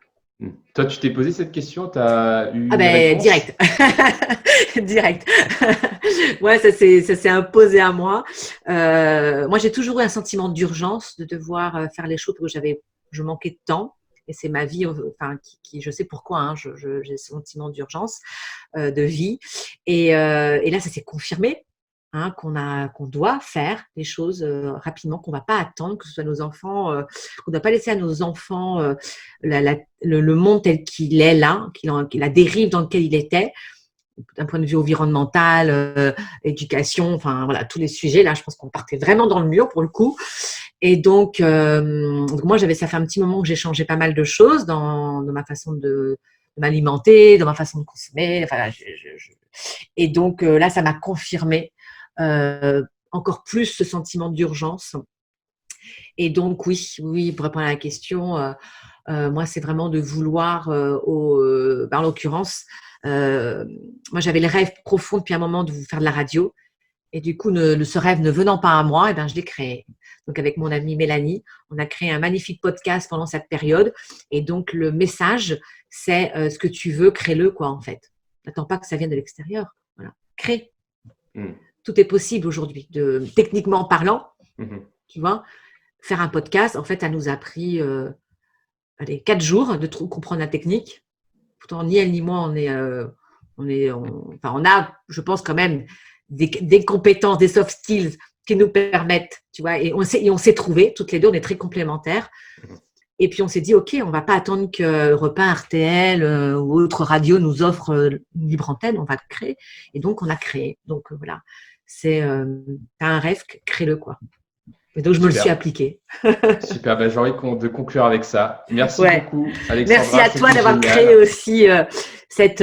Toi, tu t'es posé cette question, tu as eu Ah une ben réponse? direct, direct. Ouais, ça s'est imposé à moi. Moi, j'ai toujours eu un sentiment d'urgence de devoir faire les choses parce que je manquais de temps. Et c'est ma vie, enfin, je sais pourquoi, hein, j'ai ce sentiment d'urgence de vie. Et là, ça s'est confirmé. Hein, qu'on doit faire les choses rapidement, qu'on ne va pas attendre, que ce soit nos enfants, qu'on ne doit pas laisser à nos enfants le monde tel qu'il est là, la dérive dans laquelle il était, d'un point de vue environnemental, éducation, enfin voilà, tous les sujets. Là, je pense qu'on partait vraiment dans le mur pour le coup. Et donc moi, ça fait un petit moment que j'ai changé pas mal de choses dans ma façon de m'alimenter, dans ma façon de consommer. Enfin, et donc là, ça m'a confirmé encore plus ce sentiment d'urgence. Et donc, oui, pour répondre à la question, moi, c'est vraiment de vouloir, en l'occurrence, moi, j'avais le rêve profond depuis un moment de vous faire de la radio. Et du coup, ce rêve ne venant pas à moi, je l'ai créé. Donc, avec mon amie Mélanie, on a créé un magnifique podcast pendant cette période. Et donc, le message, c'est ce que tu veux, crée-le, quoi, en fait. N'attends pas que ça vienne de l'extérieur. Voilà. Crée. Tout est possible aujourd'hui, techniquement parlant, tu vois. Faire un podcast, en fait, ça nous a pris 4 jours de comprendre la technique. Pourtant, ni elle ni moi, on a, je pense, quand même des compétences, des soft skills qui nous permettent, tu vois, et on s'est trouvés, toutes les deux, on est très complémentaires. Et puis, on s'est dit, OK, on ne va pas attendre que Europe 1, RTL ou autre radio nous offre une libre antenne, on va le créer. Et donc, on a créé. Donc, voilà, t'as un rêve, crée-le, quoi. Et donc, je me le suis appliqué. Super, j'ai envie de conclure avec ça. Merci beaucoup, Alexandra. Merci à toi d'avoir créé aussi cette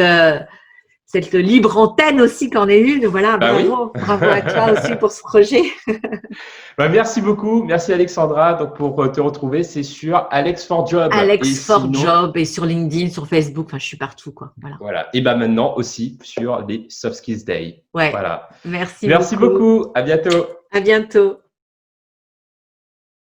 libre antenne aussi qu'en est une. Voilà, bravo à toi aussi pour ce projet. Merci beaucoup. Merci Alexandra. Donc pour te retrouver, c'est sur Alex for Job. Job et sur LinkedIn, sur Facebook. Enfin, je suis partout, quoi. Voilà. Et maintenant aussi sur les Soft Skills Day. Ouais. Voilà. Merci beaucoup. À bientôt. À bientôt.